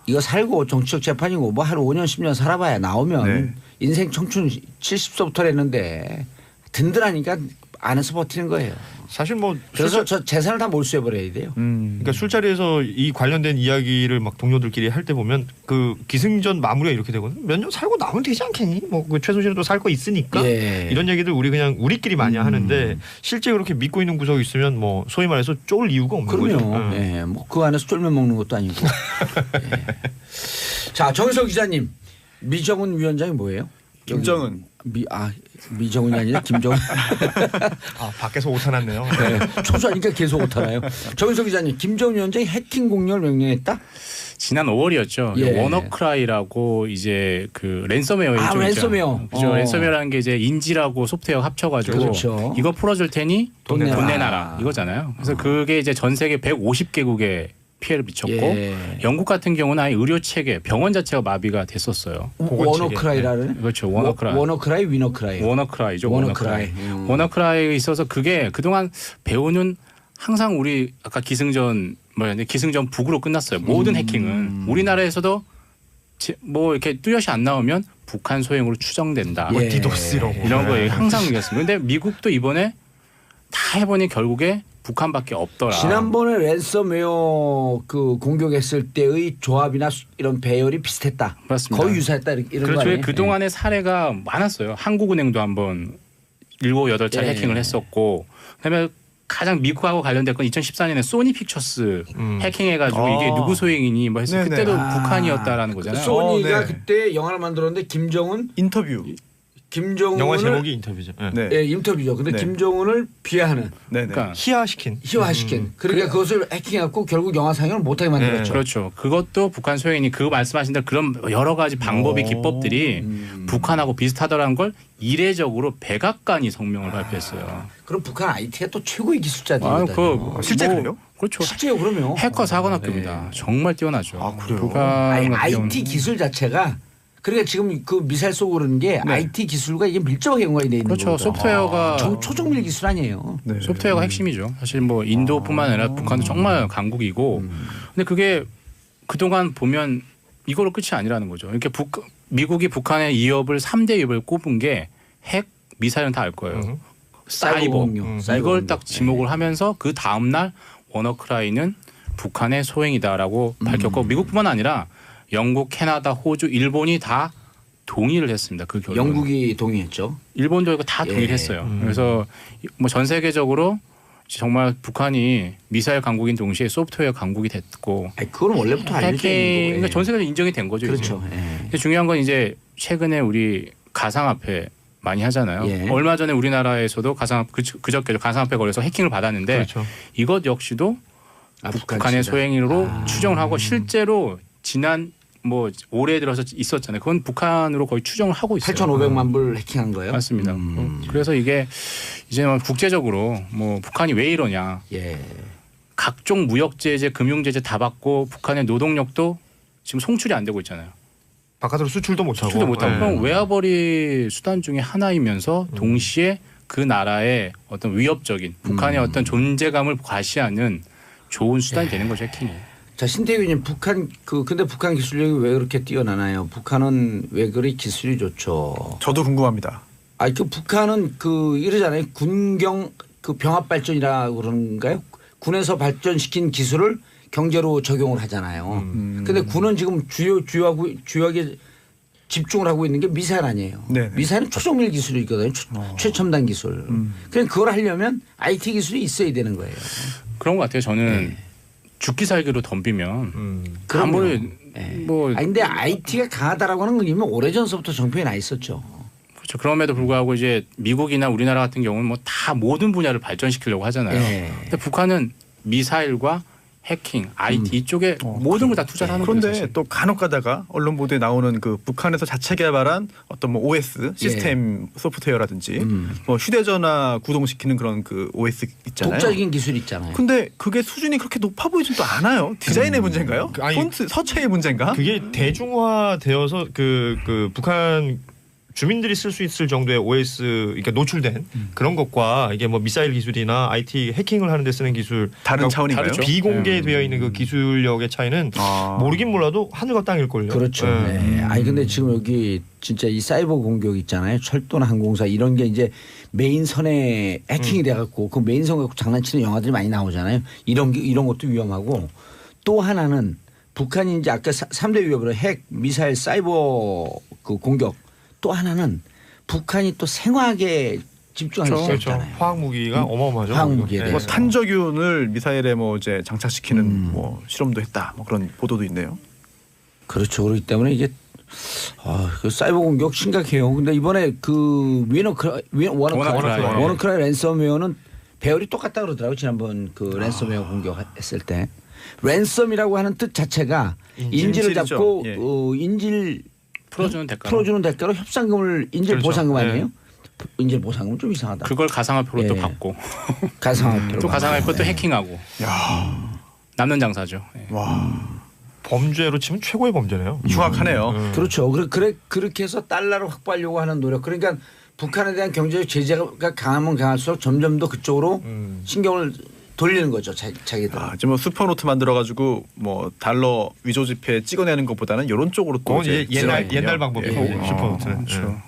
이거 살고 정치적 재판이고 뭐 하루 5년 10년 살아봐야 나오면 네. 인생 청춘 70세부터 했는데 든든하니까 안에서 버티는 거예요. 사실 뭐 그래서 저 재산을 다 몰수해버려야 돼요. 그러니까 술자리에서 이 관련된 이야기를 막 동료들끼리 할 때 보면 그 기승전 마무리가 이렇게 되거든. 몇 년 살고 나오면 되지 않겠니? 뭐 그 최순실은 또 살 거 있으니까 예. 이런 얘기들 우리 그냥 우리끼리 많이 하는데 실제 그렇게 믿고 있는 구석이 있으면 뭐 소위 말해서 쫄 이유가 없는 거죠. 그럼요. 예. 뭐 그 안에서 쫄면 먹는 것도 아니고. 예. 자, 정석 기자님, 미정은 위원장이 뭐예요? 김정은. 미정은이 아니라 김정은. 아 밖에서 오타났네요. 네. 초조하니까 계속 오타나요. 정석 기자님, 김정은 위원장이 해킹 공격을 명령했다? 지난 5월이었죠. 예. 워너크라이라고 이제 그 랜섬웨어 일종 랜섬웨어. 그죠. 랜섬웨어라는 게 이제 인지라고 소프트웨어 합쳐가지고 그렇죠. 이거 풀어줄 테니 돈 내놔라. 돈 내놔라 이거잖아요. 그래서 그게 이제 전 세계 150개국에 피해를 미쳤고 예. 영국 같은 경우는 아예 의료 체계 병원 자체가 마비가 됐었어요. 워너크라이라는? 그렇죠. 워너크라이. 워너크라이, 위너크라이. 워너크라이죠. 워너크라이. 워너크라이에 있어서 그게 그동안 배우는 항상 우리 아까 기승전 기승전 북으로 끝났어요. 모든 해킹은 우리나라에서도 뭐 이렇게 뚜렷이 안 나오면 북한 소행으로 추정된다. 예. 디도스 이런 거 항상 얘기했습니다. 근데 미국도 이번에 다 해보니 결국에 북한밖에 없더라. 지난번에 랜섬웨어 그 공격했을 때의 조합이나 이런 배열이 비슷했다. 맞습니다. 거의 유사했다 이런 거 그렇죠. 아니에요? 그동안의 사례가 많았어요. 한국은행도 한번 7, 8차례 예. 해킹을 했었고 그다음에 가장 미국하고 관련된 건 2014년에 소니 픽처스 해킹해가지고 이게 누구 소행이니 뭐 했을 때 그때도 북한이었다라는 거잖아요. 소니가 네. 그때 영화를 만들었는데 인터뷰. 김정은을 영화 제목이 인터뷰죠. 네. 네. 예, 인터뷰죠. 근데 네. 김정은을 비하하는 네네. 그러니까 희화시킨. 희화시킨. 그러니까 그것을 해킹해갖고 결국 영화 상영을 못하게 만들었죠. 그렇죠. 그것도 북한 소행이니 그 말씀하신 대로 그런 여러 가지 방법이 기법들이 북한하고 비슷하더라는 걸 이례적으로 백악관이 성명을 발표했어요. 그럼 북한 IT가 또 최고의 아, 기술자들이거든요. 실제 그래요? 그렇죠. 실제요, 그러면. 해커 사관학교입니다. 정말 뛰어나죠. 아, 그래요? 북한 아니, 같은 경우는 IT 기술 자체가 그러니까 지금 그 미사일 쏘고 그러는 게 IT 기술과 이게 밀접하게 연관이 돼 있는 그렇죠. 거거든요. 소프트웨어가 초정밀 기술 아니에요. 네. 소프트웨어가 핵심이죠. 사실 뭐 인도뿐만 아니라 북한도 정말 강국이고, 근데 그게 그동안 보면 이걸로 끝이 아니라는 거죠. 이렇게 미국이 북한의 위협을 3대 위협을 꼽은 게 핵, 미사일은 다 알 거예요. 사이버 공격, 이걸 딱 지목을 하면서 그 다음 날 워너크라이는 북한의 소행이다라고 밝혔고 미국뿐만 아니라 영국, 캐나다, 호주, 일본이 다 동의를 했습니다. 그 결론. 영국이 동의했죠. 일본도 이거 다 동의를 했어요. 그래서 뭐 전 세계적으로 정말 북한이 미사일 강국인 동시에 소프트웨어 강국이 됐고 아니, 그건 원래부터 알려져 있는 거예요. 그러니까 전 세계적으로 인정이 된 거죠. 그렇죠. 이제. 예. 근데 중요한 건 이제 최근에 우리 가상화폐 많이 하잖아요. 예. 얼마 전에 우리나라에서도 그저께 가상화폐 거래소 해킹을 받았는데 그렇죠. 이것 역시도 북한의 소행으로 추정을 하고 실제로 지난 뭐 올해 들어서 있었잖아요. 그건 북한으로 거의 추정을 하고 있어요. 8,500만 불 해킹한 거예요? 맞습니다. 그래서 이게 이제 뭐 국제적으로 뭐 북한이 왜 이러냐. 예. 각종 무역 제재, 금융 제재 다 받고 북한의 노동력도 지금 송출이 안 되고 있잖아요. 바깥으로 수출도 못하고. 수출도 못하고 네. 그럼 외화벌이 수단 중에 하나이면서 동시에 그 나라의 어떤 위협적인 북한의 어떤 존재감을 과시하는 좋은 수단이 되는 거죠, 해킹이. 자, 신태규 의원님, 근데 북한 기술력이 왜 그렇게 뛰어나나요? 북한은 왜 그리 기술이 좋죠? 저도 궁금합니다. 북한은 이러잖아요. 군경 병합 발전이라고 그러는가요? 군에서 발전시킨 기술을 경제로 적용을 하잖아요. 근데 군은 지금 주요하게 집중을 하고 있는 게 미사일 아니에요. 네네. 미사일은 초정밀 기술이거든요. 최첨단 기술. 그냥 그걸 하려면 IT 기술이 있어야 되는 거예요. 그런 것 같아요. 저는 죽기 살기로 덤비면 아무리 뭐 근데 IT가 강하다라고 하는 건 이미 오래전서부터 정평이 나 있었죠. 그렇죠. 그럼에도 불구하고 이제 미국이나 우리나라 같은 경우는 뭐 다 모든 분야를 발전시키려고 하잖아요. 네. 근데 북한은 미사일과 해킹, IT 이쪽에 모든 걸 다 투자를 하는 거예요. 그런데 사실. 또 간혹 가다가 언론 보도에 나오는 그 북한에서 자체 개발한 어떤 뭐 OS 시스템 소프트웨어라든지 뭐 휴대전화 구동시키는 그런 그 OS 있잖아요. 독자적인 기술 있잖아요. 근데 그게 수준이 그렇게 높아 보이지도 않아요. 디자인의 문제인가요? 아니, 폰트 서체의 문제인가? 그게 대중화되어서 그 북한 주민들이 쓸 수 있을 정도의 OS 그러니까 노출된 그런 것과 이게 뭐 미사일 기술이나 IT 해킹을 하는데 쓰는 기술 다른 차원인가요? 다르죠. 비공개되어 있는 그 기술력의 차이는 모르긴 몰라도 하늘과 땅일 걸요. 그렇죠. 네. 근데 지금 여기 진짜 이 사이버 공격 있잖아요. 철도나 항공사 이런 게 이제 메인선에 해킹이 돼갖고 그 메인선 갖고 장난치는 영화들이 많이 나오잖아요. 이런 것도 위험하고 또 하나는 북한이 이제 아까 3대 위협으로 핵, 미사일, 사이버 그 공격 또 하나는 북한이 또 생화학에 집중할 수 그렇죠. 있잖아요. 화학 무기가 어마어마하죠. 화학 무기에 네. 뭐 대해서. 탄저균을 미사일에 뭐 이제 장착시키는 뭐 실험도 했다. 뭐 그런 보도도 있네요. 그렇죠. 그렇기 때문에 이게 그 사이버 공격 심각해요. 근데 이번에 그 워너크라이 랜섬웨어는 배열이 똑같다 그러더라고요. 지난번 그 랜섬웨어 공격했을 때 랜섬이라고 하는 뜻 자체가 인질을 인질이죠. 잡고 예. 인질 풀어주는 대가로 협상금을 인질 그렇죠. 보상금 네. 아니에요? 인질 보상금은 좀 이상하다. 그걸 가상화폐로 또 예. 받고 가상화폐로 또 가상화폐 또 해킹하고 남는 장사죠. 예. 와 범죄로 치면 최고의 범죄네요. 흉악하네요. 그렇죠. 그렇게 해서 달러를 확보하려고 하는 노력. 그러니까 북한에 대한 경제적 제재가 강하면 강할수록 점점 더 그쪽으로 신경을 돌리는 거죠. 자기들. 지금 뭐 슈퍼노트 만들어가지고 뭐 달러 위조 지폐 찍어내는 것보다는 이런 쪽으로 또 그건 이제 옛날 방법이에요. 예. 슈퍼노트는. 그렇죠.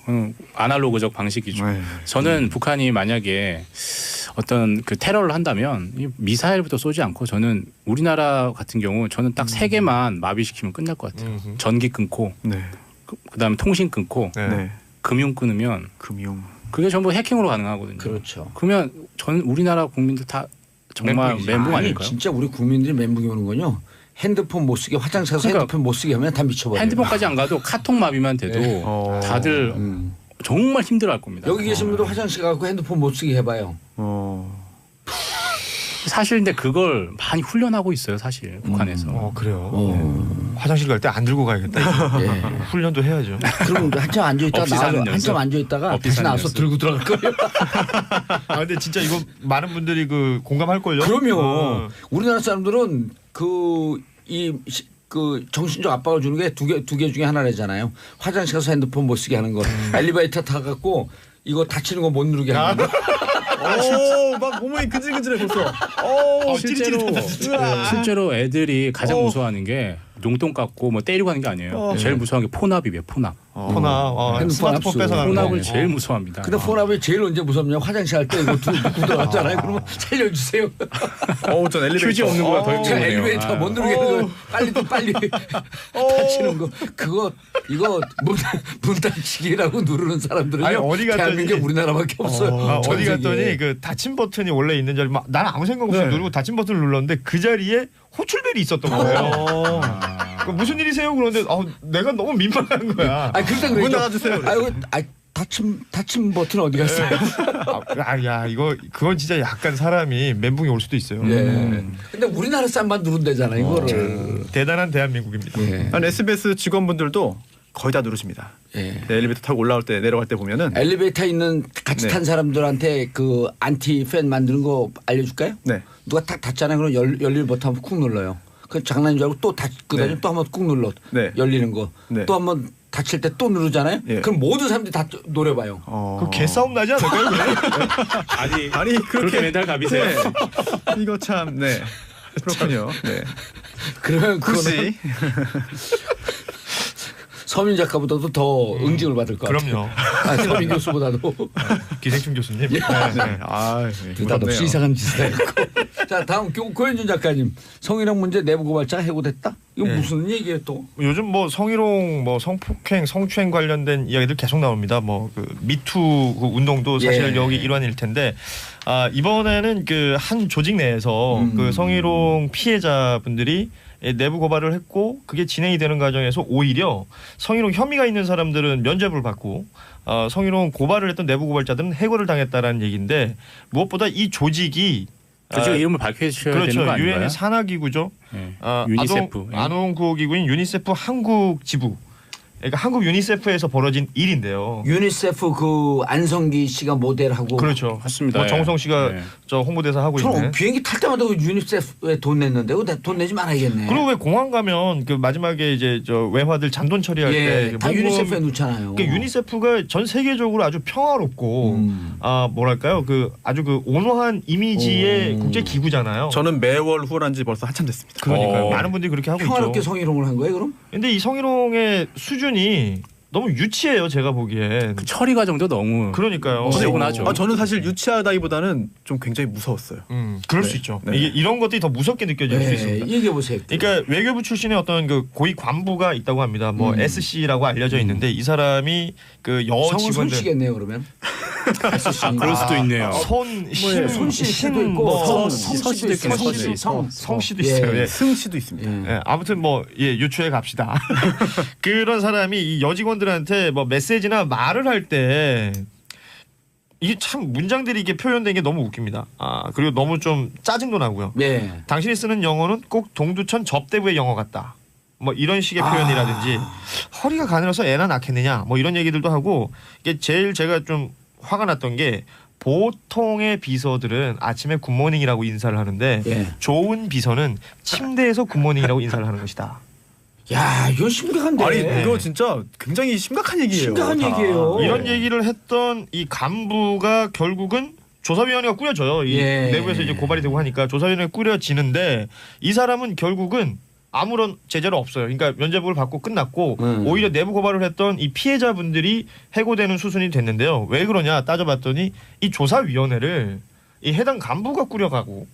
아날로그적 방식이죠. 네. 저는 북한이 만약에 어떤 그 테러를 한다면 이 미사일부터 쏘지 않고 저는 우리나라 같은 경우 저는 딱 세 개만 마비시키면 끝날 것 같아요. 전기 끊고 네. 그다음에 통신 끊고 네. 네. 금융 끊으면 금융. 그게 전부 해킹으로 가능하거든요. 그렇죠. 그러면 저는 우리나라 국민들 다 정말 멘붕이지. 멘붕 아니 아닐까요? 진짜 우리 국민들이 멘붕이 오는 건요. 핸드폰 못 쓰게 화장실 가서 그러니까 핸드폰 못 쓰게 하면 다 미쳐버려요. 핸드폰까지 안 가도 카톡 마비만 돼도 네. 다들 정말 힘들어할 겁니다. 여기 계신 분도 화장실 가고 핸드폰 못 쓰게 해봐요. 사실 근데 그걸 많이 훈련하고 있어요. 사실 북한에서. 그래요. 화장실 갈 때 안 들고 가야겠다. 예. 훈련도 해야죠. 그럼 한참 앉아있다가 없이 사는 나와서 연습. 한참 앉아있다가 없이 다시 사는 나와서 연습. 들고 들어갈 거예요. 근데 진짜 이거 많은 분들이 그 공감할 걸요. 그럼요. 우리나라 사람들은 그 정신적 압박을 주는 게 두 개 중에 하나라잖아요. 화장실 가서 핸드폰 못 쓰게 하는 거. 엘리베이터 타갖고 이거 닫히는 거 못 누르게 하는 거. 막 몸이 근질근질해 벌써. 실제로 애들이 가장 무서워하는 게 용돈 깎고 뭐 때리고 하는 게 아니에요. 제일 무서운 게 폰압이에요. 폰압. 폰압, 핸드폰 스마트폰 압수. 뺏어가는 거. 폰압을 제일 무서워합니다. 근데 폰압이 제일 언제 무섭냐? 화장실 할 때 이거 두고 들어갔잖아요. 그러면 살려주세요. 전 엘리베이터. 휴지 없는 거보다 더 제가 힘들네요. 엘리베이터 못 누르게 하는 거 빨리 닫히는 거 그거 이거 문 닫히기라고 누르는 사람들은요. 아니, 어디 갔더니- 대한민국에 우리나라밖에 없어요. 어디 전 갔더니 세계에. 그 닫힌 버튼이 원래 있는 자리 나는 아무 생각 없이 네. 누르고 닫힌 버튼을 눌렀는데 그 자리에 호출벨이 있었던 거예요. 무슨 일이세요? 그런데 내가 너무 민망한 거야. 아니 그때 문 그랬죠. 닫아주세요. 아이고, 닫힘 버튼 어디 갔어요? 야 이거 그건 진짜 약간 사람이 멘붕이 올 수도 있어요. 예. 근데 우리나라 쌈만 누르면 되잖아 이거를. 대단한 대한민국입니다. 예. 아니, SBS 직원분들도 거의 다 누르십니다. 예. 네, 엘리베이터 타고 올라올 때 내려갈 때 보면은 엘리베이터 있는 같이 네. 탄 사람들한테 그 안티 팬 만드는 거 알려줄까요? 네. 누가 탁 닫잖아요. 그럼 열릴 버튼 한번 쿡 눌러요. 그 장난인 줄 알고 또 닫거든요. 네. 또 한번 꾹 눌러. 네. 열리는 거. 네. 또 한번 닫힐 때 또 누르잖아요. 예. 그럼 모든 사람들이 다 노려봐요. 그 개싸움 나지 않을까요? 아니 그렇게 멘탈 갑이세요? 네. 이거 참 네. 그렇군요. 네. 그러면 굳이 서민 작가보다도 더 응징을 받을 것 같아요. 그럼요. 아, 서민 교수보다도 기생충 교수님. 네. 아, 느닷없이 이상한 짓을 했고. 자 다음 고현준 작가님. 성희롱 문제 내부 고발자 해고됐다? 이거 네. 무슨 얘기예요 또? 요즘 뭐 성희롱, 뭐 성폭행, 성추행 관련된 이야기들 계속 나옵니다. 뭐 그 미투 그 운동도 사실 예. 여기 일환일 텐데 이번에는 그 한 조직 내에서 그 성희롱 피해자분들이 내부 고발을 했고 그게 진행이 되는 과정에서 오히려 성희롱 혐의가 있는 사람들은 면죄부를 받고 성희롱 고발을 했던 내부 고발자들은 해고를 당했다라는 얘기인데 무엇보다 이 조직이 그죠 이름을 밝혀주셔야 그렇죠. 되는 거 아닌가요? 유엔의 산하기구죠. 네. 유니세프. 아동구호기구인 유니세프 한국 지부. 그러니까 한국 유니세프에서 벌어진 일인데요. 유니세프 그 안성기 씨가 모델하고. 그렇죠. 맞습니다. 뭐 정우성 씨가 네. 저 홍보대사 하고 저는 있는. 비행기 탈 때마다 그 유니세프에 돈 냈는데 돈 내지 말아야겠네. 그리고 왜 공항 가면 그 마지막에 이제 저 외화들 잔돈 처리할 예, 때 다 유니세프에 놓잖아요. 그러니까 유니세프가 전 세계적으로 아주 평화롭고 뭐랄까요 그 아주 그 온화한 이미지의 국제 기구잖아요. 저는 매월 후원한 지 벌써 한참 됐습니다. 그러니까요. 많은 분들이 그렇게 하고 평화롭게 있죠. 성희롱을 한 거예요, 그럼? 근데 이 성희롱의 수준이 너무 유치해요. 제가 보기엔. 그 처리 과정도 너무 그러니까요. 지저분하죠. 저는 사실 유치하다기보다는 좀 굉장히 무서웠어요. 그럴 네. 수 있죠. 네. 이게 이런 것들이 더 무섭게 느껴질 수 있습니다. 얘기해 보세요. 그러니까 외교부 출신의 어떤 그 고위 관부가 있다고 합니다. 뭐 SC라고 알려져 있는데 이 사람이 그 여 성은 직원들 손씨겠네요, 그러면. 그럴 수도 있네요. 손신 손씨 씨도 있고 뭐 성씨도 있고 성씨도 있어요. 예. 승씨도 있습니다. 예, 아무튼 뭐 유추해 갑시다. 그런 사람이 이 여직원들한테 뭐 메시지나 말을 할 때 이게 참 문장들이 이게 표현된 게 너무 웃깁니다. 그리고 너무 좀 짜증도 나고요. 네. 당신이 쓰는 영어는 꼭 동두천 접대부의 영어 같다. 뭐 이런 식의 표현이라든지 허리가 가늘어서 애나 낳겠느냐 뭐 이런 얘기들도 하고 이게 제일 제가 좀 화가 났던 게 보통의 비서들은 아침에 굿모닝이라고 인사를 하는데 예. 좋은 비서는 침대에서 굿모닝이라고 인사를 하는 것이다. 야, 이거 심각한데. 아니 이거 진짜 굉장히 심각한 얘기예요. 심각한 다. 얘기예요. 이런 얘기를 했던 이 간부가 결국은 조사위원회가 꾸려져요. 이 예. 내부에서 이제 고발이 되고 하니까 조사위원회가 꾸려지는데 이 사람은 결국은 아무런 제재로 없어요. 그러니까 면죄부를 받고 끝났고 오히려 내부 고발을 했던 이 피해자분들이 해고되는 수순이 됐는데요. 왜 그러냐 따져봤더니 이 조사위원회를 이 해당 간부가 꾸려가고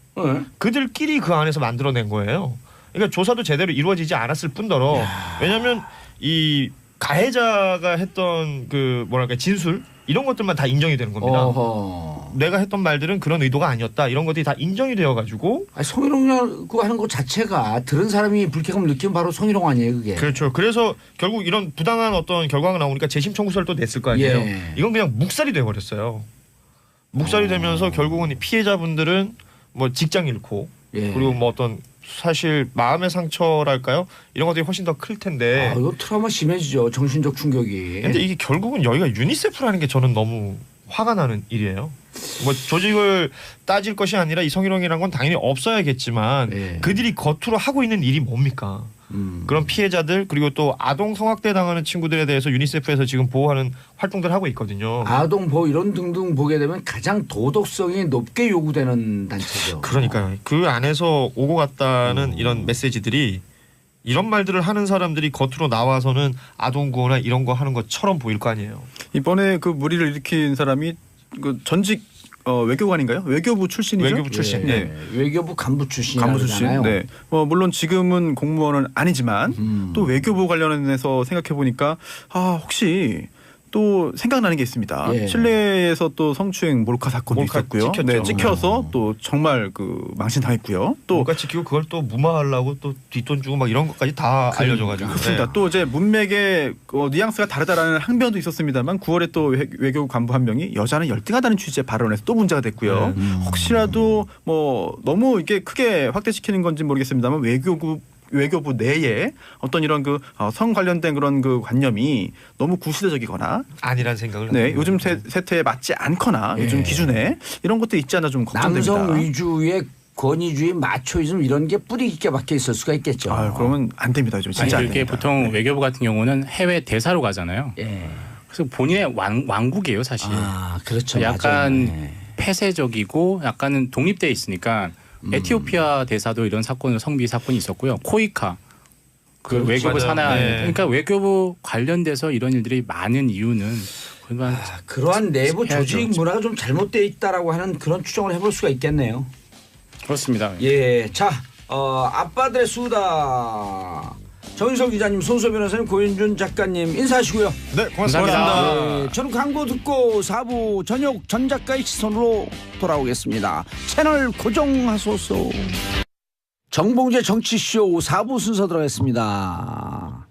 그들끼리 그 안에서 만들어낸 거예요. 그러니까 조사도 제대로 이루어지지 않았을 뿐더러 왜냐하면 이 가해자가 했던 그 뭐랄까 진술 이런 것들만 다 인정이 되는 겁니다. 어허. 내가 했던 말들은 그런 의도가 아니었다. 이런 것들이 다 인정이 되어가지고 아니, 성희롱 하는 것 자체가 들은 사람이 불쾌감을 느끼면 바로 성희롱 아니에요, 그게. 그렇죠. 그래서 결국 이런 부당한 어떤 결과가 나오니까 재심 청구서를 또 냈을 거 아니에요. 예. 이건 그냥 묵살이 돼버렸어요. 묵살이 되면서 결국은 이 피해자분들은 뭐 직장 잃고 예. 그리고 뭐 어떤 사실 마음의 상처랄까요? 이런 것들이 훨씬 더 클 텐데. 이거 트라우마 심해지죠. 정신적 충격이. 근데 이게 결국은 여기가 유니세프라는 게 저는 너무 화가 나는 일이에요. 뭐 조직을 따질 것이 아니라 이 성희롱이라는 건 당연히 없어야겠지만 예. 그들이 겉으로 하고 있는 일이 뭡니까? 그런 피해자들 그리고 또 아동 성학대 당하는 친구들에 대해서 유니세프에서 지금 보호하는 활동들 하고 있거든요. 아동 보호 이런 등등 보게 되면 가장 도덕성이 높게 요구되는 단체죠. 그러니까요. 그 안에서 오고 갔다는 이런 메시지들이 이런 말들을 하는 사람들이 겉으로 나와서는 아동 구호나 이런 거 하는 것처럼 보일 거 아니에요. 이번에 그 무리를 일으킨 사람이 그 전직 외교관인가요? 외교부 출신이죠. 외교부 출신. 네. 네. 외교부 간부 출신이라고 간부 출신. 하잖아요. 네. 물론 지금은 공무원은 아니지만 또 외교부 관련해서 생각해 보니까 혹시 또 생각나는 게 있습니다. 예. 칠레에서 또 성추행 몰카 사건도 몰카 있었고요. 찍혔죠. 네, 찍혀서 또 정말 그 망신당했고요. 또 뭔가 지키고 그걸 또 무마하려고 또 뒷돈 주고 막 이런 것까지 다 알려져가지고. 그렇습니다. 또 이제 문맥의 뉘앙스가 다르다라는 항변도 있었습니다만 9월에 또 외교부 간부 한 명이 여자는 열등하다는 취지의 발언에서 또 문제가 됐고요. 혹시라도 뭐 너무 이게 크게 확대시키는 건지 모르겠습니다만 외교부 내에 어떤 이런 그 성 관련된 그런 그 관념이 너무 구시대적이거나 아니란 생각을. 네, 합니다. 요즘 세태에 맞지 않거나 요즘 기준에 이런 것도 있지 않나 좀 걱정됩니다. 남성 위주의 권위주의 마초이즘 이런 게 뿌리 깊게 박혀 있을 수가 있겠죠. 그러면 안 됩니다. 좀 진짜 안 이게 됩니다. 보통 외교부 같은 경우는 해외 대사로 가잖아요. 예. 그래서 본인의 왕국이에요, 사실. 아, 그렇죠. 약간 맞아요. 네. 폐쇄적이고 약간은 독립돼 있으니까 에티오피아 대사도 이런 사건 성비 사건이 있었고요. 코이카 그 그렇죠. 외교부 맞아요. 산하 네. 그러니까 외교부 관련돼서 이런 일들이 많은 이유는 그만 그러한 내부 해야죠. 조직 문화가 좀 잘못되어 있다라고 하는 그런 추정을 해볼 수가 있겠네요. 그렇습니다. 예, 자, 아빠들의 수다. 정인석 기자님, 손소 변호사님, 고윤준 작가님 인사하시고요. 네, 고맙습니다. 감사합니다. 네, 저는 광고 듣고 4부 저녁 전 작가의 시선으로 돌아오겠습니다. 채널 고정하소서. 정봉재 정치쇼 4부 순서 들어가겠습니다.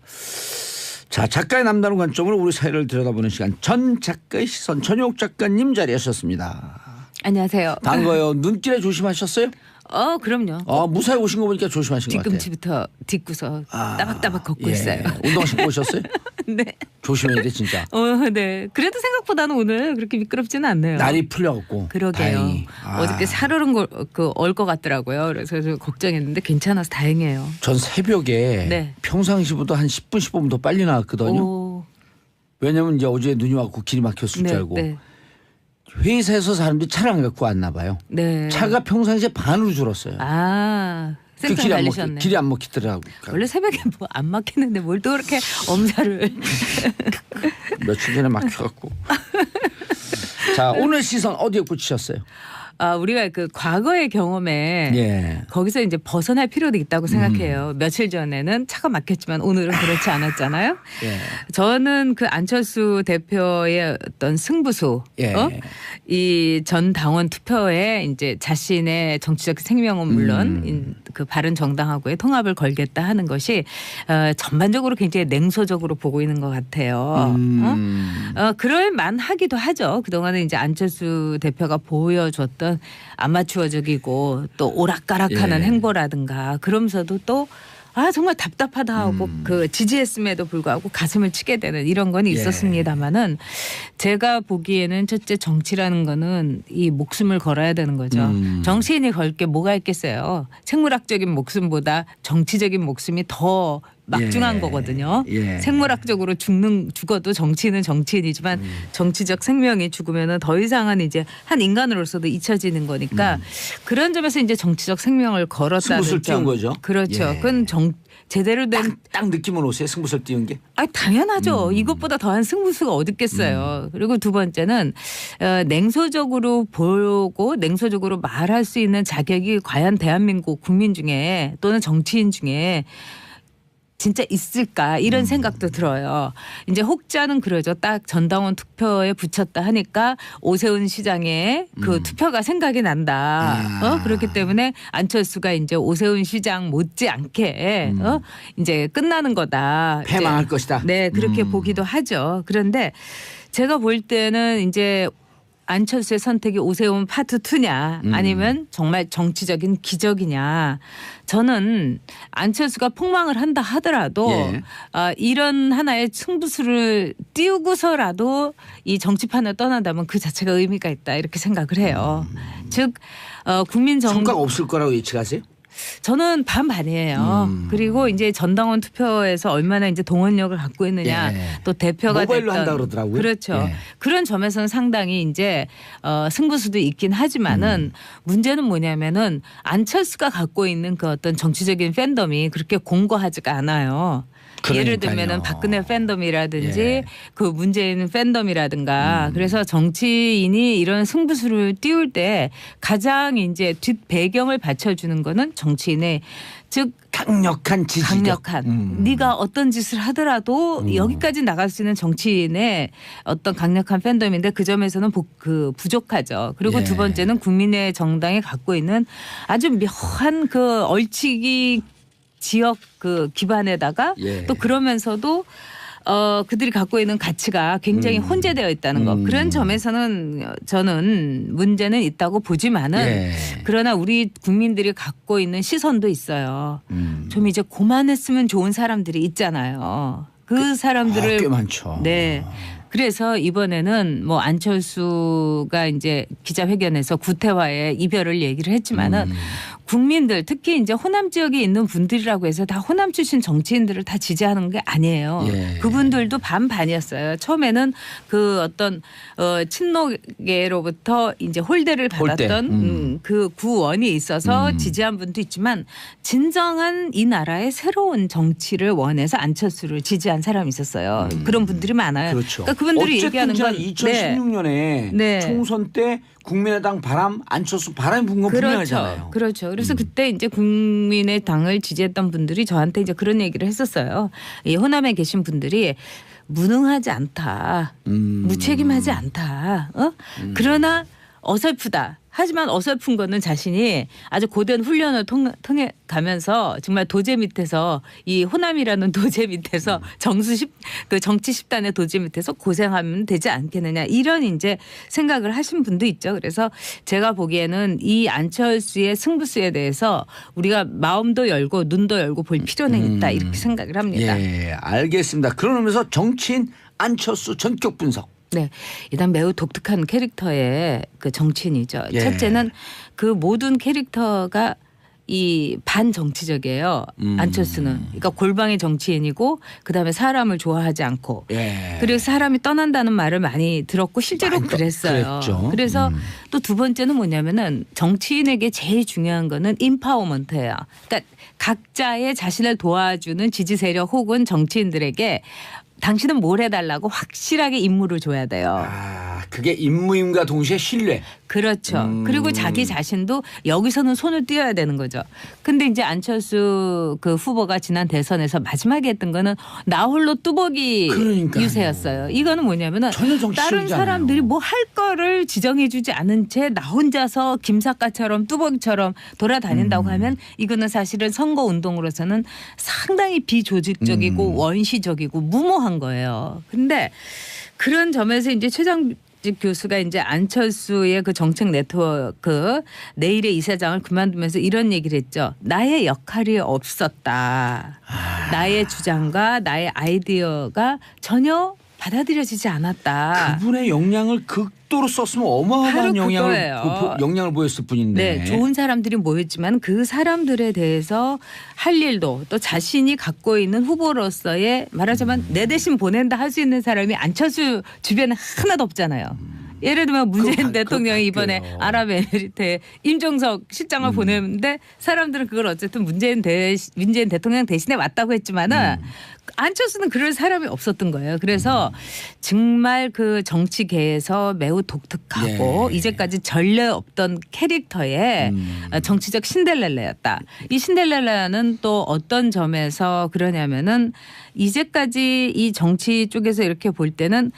자, 작가의 남다른 관점으로 우리 사회를 들여다보는 시간 전 작가의 시선 전혁 작가님 자리하셨습니다. 안녕하세요. 반가워요. 눈길에 조심하셨어요? 그럼요. 무사히 오신 거 보니까 조심하신 것 같아요. 뒤꿈치부터 뒷구서 따박따박 걷고 있어요. 운동화 신고 오셨어요? 네. 조심해야 돼 진짜. 네. 그래도 생각보다는 오늘 그렇게 미끄럽지는 않네요. 날이 풀려갖고. 그러게요. 다행히. 어저께 살얼은 얼 것 같더라고요. 그래서 좀 걱정했는데 괜찮아서 다행이에요. 전 새벽에 네. 평상시보다 한 10분 15분 더 빨리 나왔거든요. 오. 왜냐면 이제 어제 눈이 왔고 길이 막혔을 줄 알고. 네. 회사에서 사람들이 차를 안 갖고 왔나 봐요. 네. 차가 평상시에 반으로 줄었어요. 그 길이 안 달리셨네. 길이 안 먹히더라고. 원래 새벽에 뭐 안 막히는데 뭘 또 그렇게 엄살을. 며칠 전에 막혀갖고. 자, 오늘 시선 어디에 꽂히셨어요? 우리가 그 과거의 경험에 예. 거기서 이제 벗어날 필요도 있다고 생각해요. 며칠 전에는 차가 막혔지만 오늘은 그렇지 않았잖아요. 예. 저는 그 안철수 대표의 어떤 승부수, 예. 이 전 당원 투표에 이제 자신의 정치적 생명은 물론 그 바른 정당하고의 통합을 걸겠다 하는 것이 전반적으로 굉장히 냉소적으로 보고 있는 것 같아요. 그럴 만하기도 하죠. 그동안은 이제 안철수 대표가 보여줬던 아마추어적이고 또 오락가락하는 예. 행보라든가 그러면서도 또 정말 답답하다 하고 그 지지했음에도 불구하고 가슴을 치게 되는 이런 건 있었습니다마는 제가 보기에는 첫째 정치라는 거는 이 목숨을 걸어야 되는 거죠. 정치인이 걸 게 뭐가 있겠어요. 생물학적인 목숨보다 정치적인 목숨이 더 막중한 예. 거거든요. 예. 생물학적으로 죽어도 정치인은 정치인이지만 정치적 생명이 죽으면은 더 이상은 이제 한 인간으로서도 잊혀지는 거니까 그런 점에서 이제 정치적 생명을 걸었다는 승부수를 점. 띄운 거죠? 그렇죠. 예. 그건 제대로 된 딱 느낌은 오세요? 승부수를 띄운 게? 당연하죠. 이것보다 더한 승부수가 어디 있겠어요. 그리고 두 번째는 냉소적으로 보고 냉소적으로 말할 수 있는 자격이 과연 대한민국 국민 중에 또는 정치인 중에 진짜 있을까 이런 생각도 들어요. 이제 혹자는 그러죠. 딱 전당원 투표에 붙였다 하니까 오세훈 시장의 그 투표가 생각이 난다. 그렇기 때문에 안철수가 이제 오세훈 시장 못지않게 이제 끝나는 거다. 패망할 이제 것이다. 네, 그렇게 보기도 하죠. 그런데 제가 볼 때는 이제 안철수의 선택이 오세훈 파트 2냐 아니면 정말 정치적인 기적이냐. 저는 안철수가 폭망을 한다 하더라도 예. 이런 하나의 승부수를 띄우고서라도 이 정치판을 떠난다면 그 자체가 의미가 있다 이렇게 생각을 해요. 즉 국민 성과가 없을 거라고 예측하세요? 저는 반반이에요. 그리고 이제 전당원 투표에서 얼마나 이제 동원력을 갖고 있느냐, 예. 또 대표가 모바일로 됐던 한다 그러더라고요. 그렇죠. 예. 그런 점에서는 상당히 이제 승부수도 있긴 하지만은 문제는 뭐냐면은 안철수가 갖고 있는 그 어떤 정치적인 팬덤이 그렇게 공고하지가 않아요. 예를 그러니까요. 들면은 박근혜 팬덤이라든지 예. 그 문재인 팬덤이라든가 그래서 정치인이 이런 승부수를 띄울 때 가장 이제 뒷 배경을 받쳐주는 거는 정치인의 즉 강력한 지지력. 강력한 네가 어떤 짓을 하더라도 여기까지 나갈 수 있는 정치인의 어떤 강력한 팬덤인데 그 점에서는 부족하죠. 그리고 예. 두 번째는 국민의 정당이 갖고 있는 아주 묘한 그 얼치기 지역 그 기반에다가 예. 또 그러면서도 그들이 갖고 있는 가치가 굉장히 혼재되어 있다는 것. 그런 점에서는 저는 문제는 있다고 보지만은 예. 그러나 우리 국민들이 갖고 있는 시선도 있어요. 좀 이제 고만했으면 좋은 사람들이 있잖아요. 그 사람들을 꽤 많죠. 네. 그래서 이번에는 뭐 안철수가 이제 기자회견에서 구태와의 이별을 얘기를 했지만은 국민들 특히 이제 호남 지역에 있는 분들이라고 해서 다 호남 출신 정치인들을 다 지지하는 게 아니에요. 예. 그분들도 반반이었어요. 처음에는 그 어떤 친노계로부터 이제 홀대를 홀대. 받았던 그 구원이 있어서 지지한 분도 있지만 진정한 이 나라의 새로운 정치를 원해서 안철수를 지지한 사람이 있었어요. 그런 분들이 많아요. 그렇죠. 그러니까 그분들이 얘기하는 건 2016년에 네. 총선 때 국민의당 바람, 안철수 바람이 분 건 분명하잖아요. 그렇죠. 그래서 그때 이제 국민의당을 지지했던 분들이 저한테 이제 그런 얘기를 했었어요. 이 호남에 계신 분들이 무능하지 않다, 무책임하지 않다. 그러나 어설프다. 하지만 어설픈 거는 자신이 아주 고된 훈련을 통해 가면서 정말 도제 밑에서 이 호남이라는 도제 밑에서 그 정치 집단의 도제 밑에서 고생하면 되지 않겠느냐 이런 이제 생각을 하신 분도 있죠. 그래서 제가 보기에는 이 안철수의 승부수에 대해서 우리가 마음도 열고 눈도 열고 볼 필요는 있다 이렇게 생각을 합니다. 예, 알겠습니다. 그런 의미에서 정치인 안철수 전격 분석. 네, 일단 매우 독특한 캐릭터의 그 정치인이죠. 예. 첫째는 그 모든 캐릭터가 이 반정치적이에요. 안철수는. 그러니까 골방의 정치인이고 그다음에 사람을 좋아하지 않고 예. 그리고 사람이 떠난다는 말을 많이 들었고 실제로 많이 그랬어요. 그랬죠. 그래서 또 두 번째는 뭐냐면은 정치인에게 제일 중요한 거는 인파워먼트예요. 그러니까 각자의 자신을 도와주는 지지 세력 혹은 정치인들에게 당신은 뭘 해달라고 확실하게 임무를 줘야 돼요. 아, 그게 임무임과 동시에 신뢰. 그렇죠. 그리고 자기 자신도 여기서는 손을 띄어야 되는 거죠. 근데 이제 안철수 그 후보가 지난 대선에서 마지막에 했던 거는 나 홀로 뚜벅이 그러니까요. 유세였어요. 이거는 뭐냐면은 전혀 정치적이잖아요. 다른 사람들이 뭐 할 거를 지정해주지 않은 채 나 혼자서 김사과처럼 뚜벅이처럼 돌아다닌다고 하면 이거는 사실은 선거 운동으로서는 상당히 비조직적이고 원시적이고 무모한 거예요. 근데 그런 점에서 이제 최장직 교수가 이제 안철수의 그 정책 네트워크 내일의 이사장을 그만두면서 이런 얘기를 했죠. 나의 역할이 없었다. 나의 주장과 나의 아이디어가 전혀 받아들여지지 않았다. 그분의 역량을 극도로 썼으면 어마어마한 바로 그거예요. 역량을 보였을 뿐인데. 네, 좋은 사람들이 모였지만 그 사람들에 대해서 할 일도 또 자신이 갖고 있는 후보로서의 말하자면 내 대신 보낸다 할 수 있는 사람이 안철수 주변에 하나도 없잖아요. 예를 들면 문재인 대통령이 이번에 아랍에미리트에 임종석 실장을 보냈는데 사람들은 그걸 어쨌든 문재인 대통령 대신에 왔다고 했지만은 안철수는 그럴 사람이 없었던 거예요. 그래서 정말 그 정치계에서 매우 독특하고 예. 이제까지 전례 없던 캐릭터의 정치적 신데렐라였다. 이 신데렐라는 또 어떤 점에서 그러냐면은 이제까지 이 정치 쪽에서 이렇게 볼 때는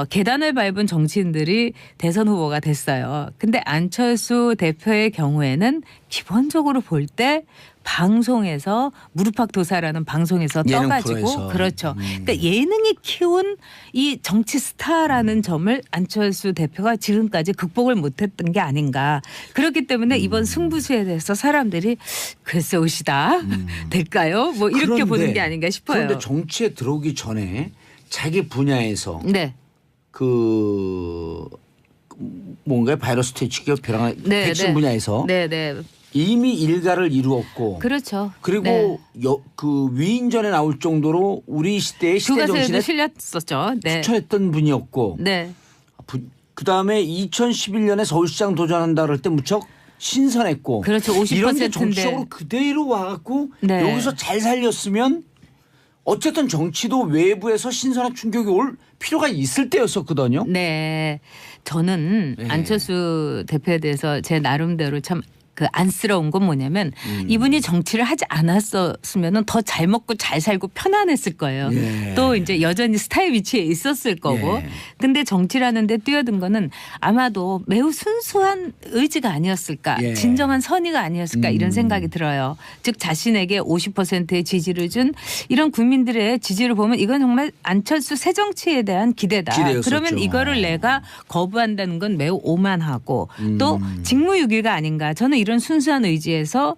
계단을 밟은 정치인들이 대선 후보가 됐어요. 근데 안철수 대표의 경우에는 기본적으로 볼 때 방송에서 무릎팍도사라는 방송에서 예능 떠가지고 프로에서. 그렇죠. 그러니까 예능이 키운 이 정치 스타라는 점을 안철수 대표가 지금까지 극복을 못했던 게 아닌가. 그렇기 때문에 이번 승부수에 대해서 사람들이 글쎄 옷이다 될까요? 뭐 이렇게 그런데, 보는 게 아닌가 싶어요. 그런데 정치에 들어오기 전에 자기 분야에서 네. 그 뭔가 바이러스 퇴치기 벼랑 네, 백신 네. 분야에서 네, 네. 이미 일가를 이루었고 그렇죠. 그리고 네. 그 위인전에 나올 정도로 우리 시대의 시대 교과서에도 정신에 실렸었죠. 네. 투철했던 분이었고 네. 그다음에 2011년에 서울시장 도전한다 그럴 때 무척 신선했고 그렇죠. 50%인데. 이런데 정치적으로 그대로 와갖고 네. 여기서 잘 살렸으면 어쨌든 정치도 외부에서 신선한 충격이 올 필요가 있을 때였었거든요. 네. 저는 네. 안철수 대표에 대해서 제 나름대로 참 그 안쓰러운 건 뭐냐면 이분이 정치를 하지 않았었으면은 더 잘 먹고 잘 살고 편안했을 거예요. 예. 또 이제 여전히 스타의 위치에 있었을 거고. 예. 근데 정치라는 데 뛰어든 거는 아마도 매우 순수한 의지가 아니었을까. 예. 진정한 선의가 아니었을까 이런 생각이 들어요. 즉 자신에게 50%의 지지를 준 이런 국민들의 지지를 보면 이건 정말 안철수 새 정치에 대한 기대다. 기대였었죠. 그러면 이거를 내가 거부한다는 건 매우 오만하고 또 직무유기가 아닌가. 저는 이런 순수한 의지에서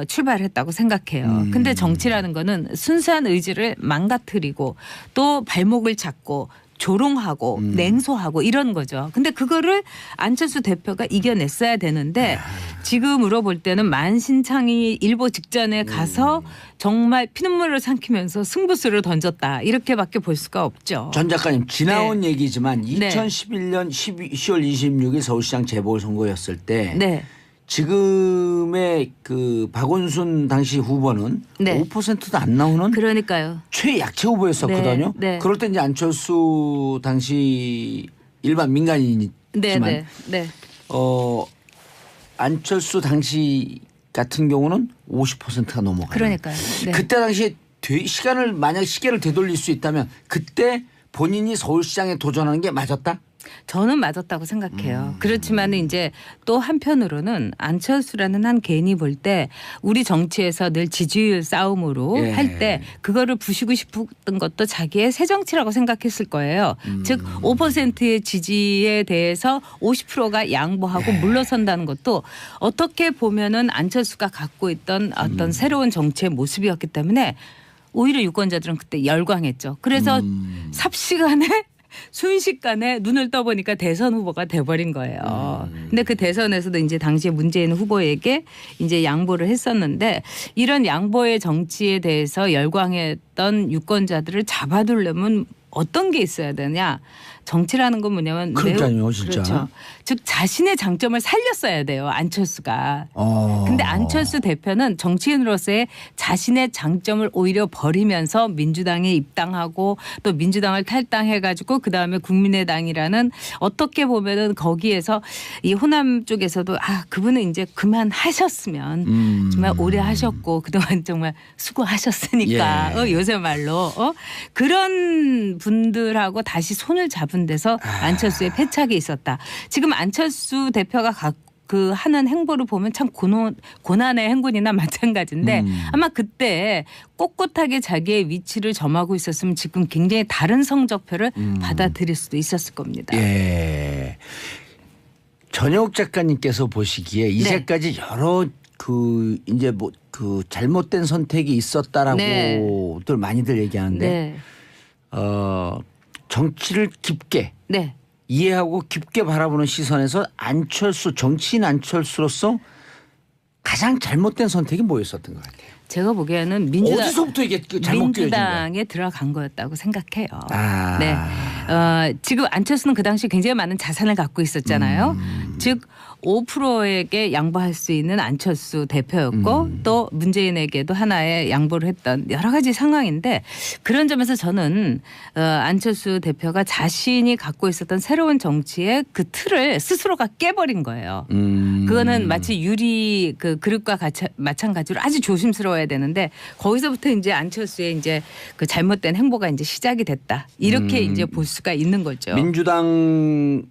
출발했다고 생각해요. 근데 정치라는 거는 순수한 의지를 망가뜨리고 또 발목을 잡고 조롱하고 냉소하고 이런 거죠. 근데 그거를 안철수 대표가 이겨냈어야 되는데 지금으로 볼 때는 만신창이 일보 직전에 가서 정말 피눈물을 삼키면서 승부수를 던졌다. 이렇게밖에 볼 수가 없죠. 전 작가님 지나온 네. 얘기지만 네. 2011년 10월 26일 서울시장 재보궐선거였을 때 네. 지금의 그 박원순 당시 후보는 네. 5%도 안 나오는 그러니까요. 최약체 후보였었거든요. 네, 네. 그럴 때 이제 안철수 당시 일반 민간인이지만 네. 네. 안철수 당시 같은 경우는 50%가 넘어가요. 그러니까요. 네. 그때 당시에 시간을 만약 시계를 되돌릴 수 있다면 그때 본인이 서울시장에 도전하는 게 맞았다? 저는 맞았다고 생각해요. 그렇지만 이제 또 한편으로는 안철수라는 한 개인이 볼 때 우리 정치에서 늘 지지율 싸움으로 예. 할 때 그거를 부시고 싶었던 것도 자기의 새 정치라고 생각했을 거예요. 즉 5%의 지지에 대해서 50%가 양보하고 물러선다는 것도 어떻게 보면은 안철수가 갖고 있던 어떤 새로운 정치의 모습이었기 때문에 오히려 유권자들은 그때 열광했죠. 그래서 삽시간에 순식간에 눈을 떠보니까 대선 후보가 돼버린 거예요. 근데 그 대선에서도 이제 당시에 문재인 후보에게 이제 양보를 했었는데 이런 양보의 정치에 대해서 열광했던 유권자들을 잡아두려면 어떤 게 있어야 되냐. 정치라는 건 뭐냐면 그러니까요, 진짜. 그렇죠. 즉 자신의 장점을 살렸어야 돼요. 안철수가. 근데 안철수 대표는 정치인으로서의 자신의 장점을 오히려 버리면서 민주당에 입당하고 또 민주당을 탈당해가지고 그다음에 국민의당이라는 어떻게 보면은 거기에서 이 호남 쪽에서도 그분은 이제 그만하셨으면 정말 오래 하셨고 그동안 정말 수고하셨으니까 예. 요새 말로 그런 분들하고 다시 손을 잡은 데서 안철수의 패착이 있었다. 지금 안철수 대표가 그 하는 행보를 보면 참 고난의 행군이나 마찬가지인데 아마 그때 꼿꼿하게 자기의 위치를 점하고 있었으면 지금 굉장히 다른 성적표를 받아들일 수도 있었을 겁니다. 예. 전혁 작가님께서 보시기에 이제까지 여러 그 이제 뭐 그 잘못된 선택이 있었다라고들 많이들 얘기하는데 네. 정치를 깊게 네. 이해하고 깊게 바라보는 시선에서 정치인 안철수로서 가장 잘못된 선택이 뭐였었던 것 같아요? 제가 보기에는 어디서부터 이게 잘못 끼워진 거예요? 민주당에 들어간 거였다고 생각해요. 아. 네. 지금 안철수는 그 당시 굉장히 많은 자산을 갖고 있었잖아요. 즉 5%에게 양보할 수 있는 안철수 대표였고 또 문재인에게도 하나의 양보를 했던 여러 가지 상황인데 그런 점에서 저는 안철수 대표가 자신이 갖고 있었던 새로운 정치의 그 틀을 스스로가 깨버린 거예요. 그거는 마치 유리 그 그릇과 마찬가지로 아주 조심스러워야 되는데 거기서부터 이제 안철수의 이제 그 잘못된 행보가 이제 시작이 됐다. 이렇게 이제 볼 수가 있는 거죠. 민주당에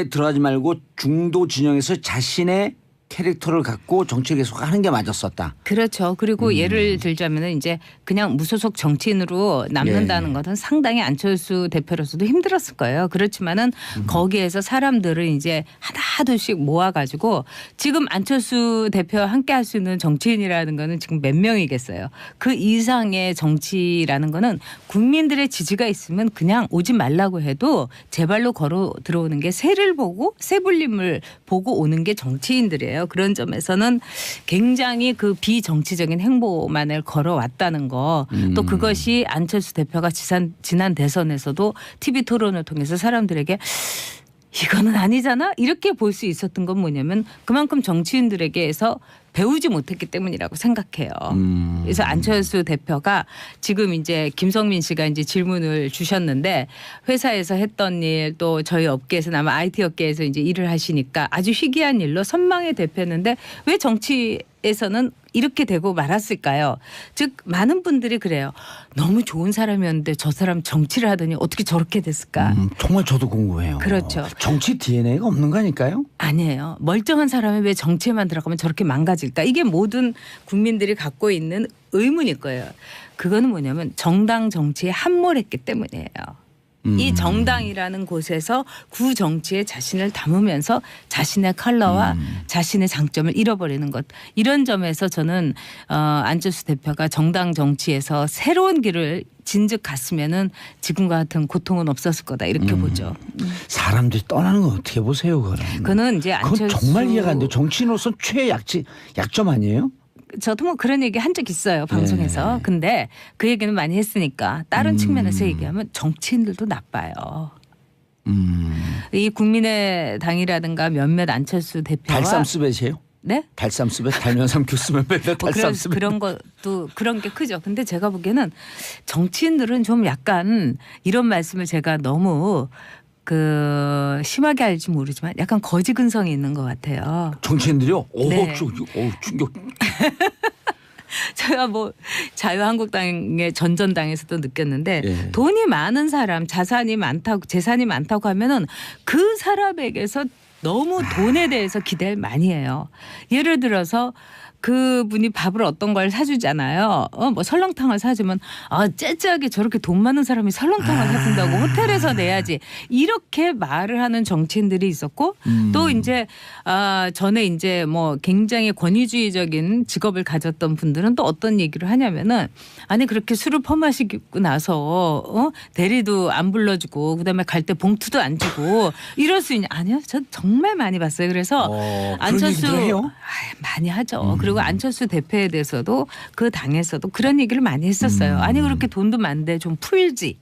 들어가지 말고 중도 진영에서 자신의 캐릭터를 갖고 정치 계속하는 게 맞았었다. 그렇죠. 그리고 예를 들자면은 이제 그냥 무소속 정치인으로 남는다는 예. 것은 상당히 안철수 대표로서도 힘들었을 거예요. 그렇지만은 거기에서 사람들을 이제 하나둘씩 모아가지고 지금 안철수 대표와 함께 할 수 있는 정치인이라는 거는 지금 몇 명이겠어요. 그 이상의 정치라는 거는 국민들의 지지가 있으면 그냥 오지 말라고 해도 제 발로 걸어 들어오는 게 새를 보고 새불림을 보고 오는 게 정치인들이에요. 그런 점에서는 굉장히 그 비정치적인 행보만을 걸어왔다는 거 또 그것이 안철수 대표가 지난 대선에서도 TV 토론을 통해서 사람들에게 이거는 아니잖아 이렇게 볼 수 있었던 건 뭐냐면 그만큼 정치인들에게서 배우지 못했기 때문이라고 생각해요. 그래서 안철수 대표가 지금 이제 김성민 씨가 이제 질문을 주셨는데 회사에서 했던 일 또 저희 업계에서는 아마 IT 업계에서 이제 일을 하시니까 아주 희귀한 일로 선망의 대표였는데 왜 정치에서는 이렇게 되고 말았을까요? 즉 많은 분들이 그래요. 너무 좋은 사람이었는데 저 사람 정치를 하더니 어떻게 저렇게 됐을까? 정말 저도 궁금해요. 그렇죠. 정치 DNA가 없는 거 아닐까요? 아니에요. 멀쩡한 사람이 왜 정치에만 들어가면 저렇게 망가질까? 이게 모든 국민들이 갖고 있는 의문일 거예요. 그거는 뭐냐면 정당 정치에 함몰했기 때문이에요. 이 정당이라는 곳에서 구 정치에 자신을 담으면서 자신의 컬러와 자신의 장점을 잃어버리는 것. 이런 점에서 저는 안철수 대표가 정당 정치에서 새로운 길을 진즉 갔으면은 지금과 같은 고통은 없었을 거다 이렇게 보죠. 사람들이 떠나는 건 어떻게 보세요, 그거는? 그거는 이제 안철수 그건 정말 이해가 안 돼요. 정치인으로서 약점 아니에요? 저도 뭐 그런 얘기 한 적 있어요 방송에서. 근데 그 얘기는 많이 했으니까 다른 측면에서 얘기하면 정치인들도 나빠요. 이 국민의당이라든가 몇몇 안철수 대표와 달쌈스벳이에요? 네? 달쌈스벳 달면 삼큐 쓰면 맨날 뭐 달쌈스벳. 그런 것도 그런 게 크죠. 근데 제가 보기에는 정치인들은 좀 약간 이런 말씀을 제가 너무 심하게 알지 모르지만 약간 거지 근성이 있는 것 같아요. 정치인들이요? 오, 네. 충격. 제가 뭐 자유한국당의 전전당에서도 느꼈는데 예. 돈이 많은 사람, 재산이 많다고 하면은 그 사람에게서 너무 돈에 대해서 기대를 많이 해요. 예를 들어서 그분이 밥을 어떤 걸 사주잖아요. 뭐 설렁탕을 사주면 째째하게 저렇게 돈 많은 사람이 설렁탕을 사준다고 호텔에서 내야지 이렇게 말을 하는 정치인들이 있었고 또 이제 전에 이제 뭐 굉장히 권위주의적인 직업을 가졌던 분들은 또 어떤 얘기를 하냐면은 아니 그렇게 술을 퍼마시고 나서 대리도 안 불러주고 그다음에 갈 때 봉투도 안 주고 이럴 수 있냐? 아니요, 저 정말 많이 봤어요. 그래서 안철수 그런 얘기도 해요? 많이 하죠. 그리고 안철수 대표에 대해서도 그 당에서도 그런 얘기를 많이 했었어요. 아니 그렇게 돈도 많은데 좀 풀지.